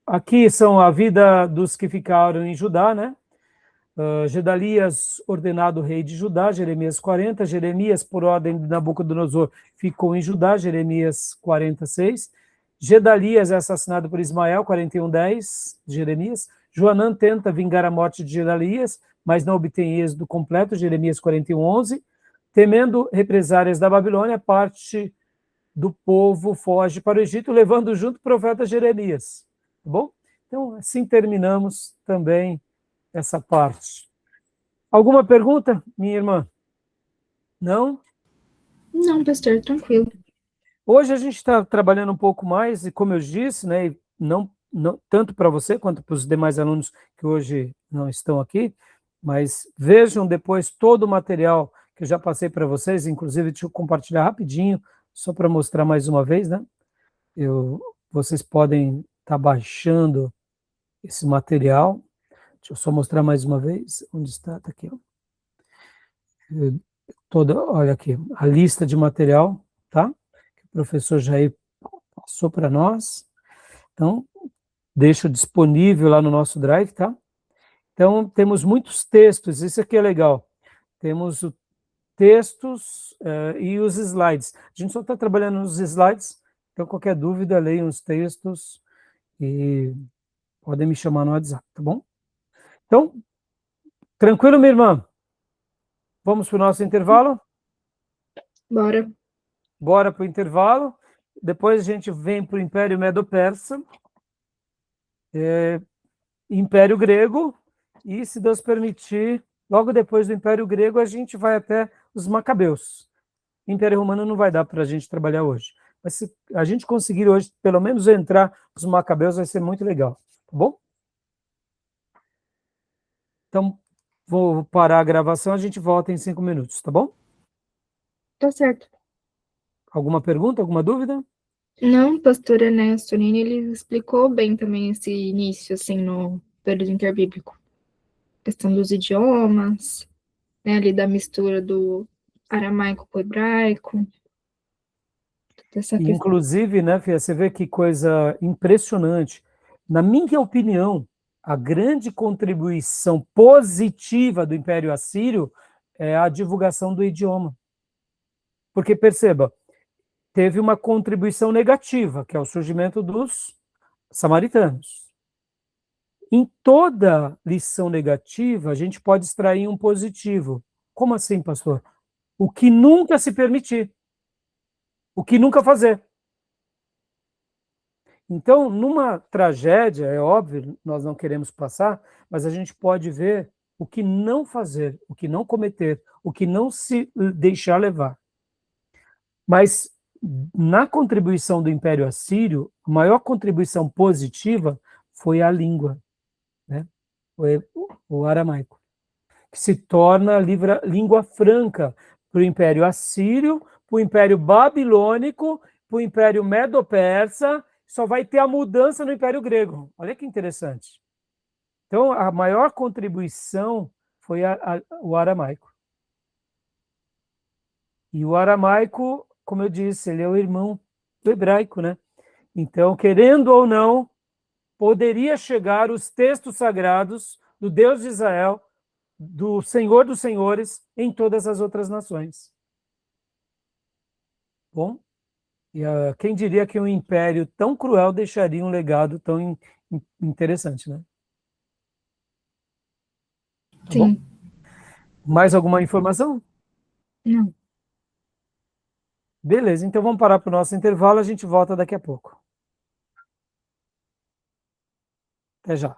aqui são a vida dos que ficaram em Judá, né? Gedalias, ordenado rei de Judá, Jeremias 40, Jeremias, por ordem de Nabucodonosor, ficou em Judá, Jeremias 46, Gedalias é assassinado por Ismael, 41:10, Jeremias, Joanã tenta vingar a morte de Gedalias, mas não obtém êxito completo, Jeremias 41:11, temendo represárias da Babilônia, parte do povo foge para o Egito, levando junto o profeta Jeremias, tá bom? Então, assim terminamos também essa parte. Alguma pergunta, minha irmã? Não? Não, pastor, tranquilo. Hoje a gente está trabalhando um pouco mais, e como eu disse, né, não tanto para você quanto para os demais alunos que hoje não estão aqui, mas vejam depois todo o material que eu já passei para vocês, inclusive deixa eu compartilhar rapidinho, só para mostrar mais uma vez, né? Vocês podem estar baixando esse material. Deixa eu só mostrar mais uma vez. Onde está? Está aqui, ó. Olha aqui, a lista de material, tá? Que o professor Jair passou para nós. Então, deixo disponível lá no nosso Drive, tá? Então, temos muitos textos, isso aqui é legal. Temos textos e os slides. A gente só está trabalhando nos slides, então qualquer dúvida, leiam os textos e podem me chamar no WhatsApp, tá bom? Então, tranquilo, minha irmã? Vamos para o nosso intervalo? Bora. Bora para o intervalo. Depois a gente vem para o Império Medo-Persa, Império Grego, e, se Deus permitir, logo depois do Império Grego, a gente vai até os Macabeus. Império Romano não vai dar para a gente trabalhar hoje. Mas se a gente conseguir hoje, pelo menos, entrar nos Macabeus, vai ser muito legal. Tá bom? Então, vou parar a gravação, a gente volta em 5 minutos, tá bom? Tá certo. Alguma pergunta, alguma dúvida? Não, pastor Ernesto Tonini, ele explicou bem também esse início, assim, no período interbíblico. Questão dos idiomas, né, ali da mistura do aramaico com o hebraico, toda essa E, questão. inclusive, né, Fia, você vê que coisa impressionante. Na minha opinião, a grande contribuição positiva do Império Assírio é a divulgação do idioma. Porque, perceba, teve uma contribuição negativa, que é o surgimento dos samaritanos. Em toda lição negativa, a gente pode extrair um positivo. Como assim, pastor? O que nunca se permitir. O que nunca fazer. Então, numa tragédia, é óbvio, nós não queremos passar, mas a gente pode ver o que não fazer, o que não cometer, o que não se deixar levar. Mas, na contribuição do Império Assírio, a maior contribuição positiva foi a língua, né? Foi o aramaico, que se torna a língua franca para o Império Assírio, para o Império Babilônico, para o Império Medo-Persa, só vai ter a mudança no Império Grego. Olha que interessante. Então, a maior contribuição foi o aramaico. E o aramaico, como eu disse, ele é o irmão do hebraico, né? Então, querendo ou não, poderia chegar os textos sagrados do Deus de Israel, do Senhor dos Senhores, em todas as outras nações. Bom, e quem diria que um império tão cruel deixaria um legado tão interessante, né? Tá bom? Sim, Mais alguma informação? não. Beleza, então vamos parar para o nosso intervalo, a gente volta daqui a pouco. Até já.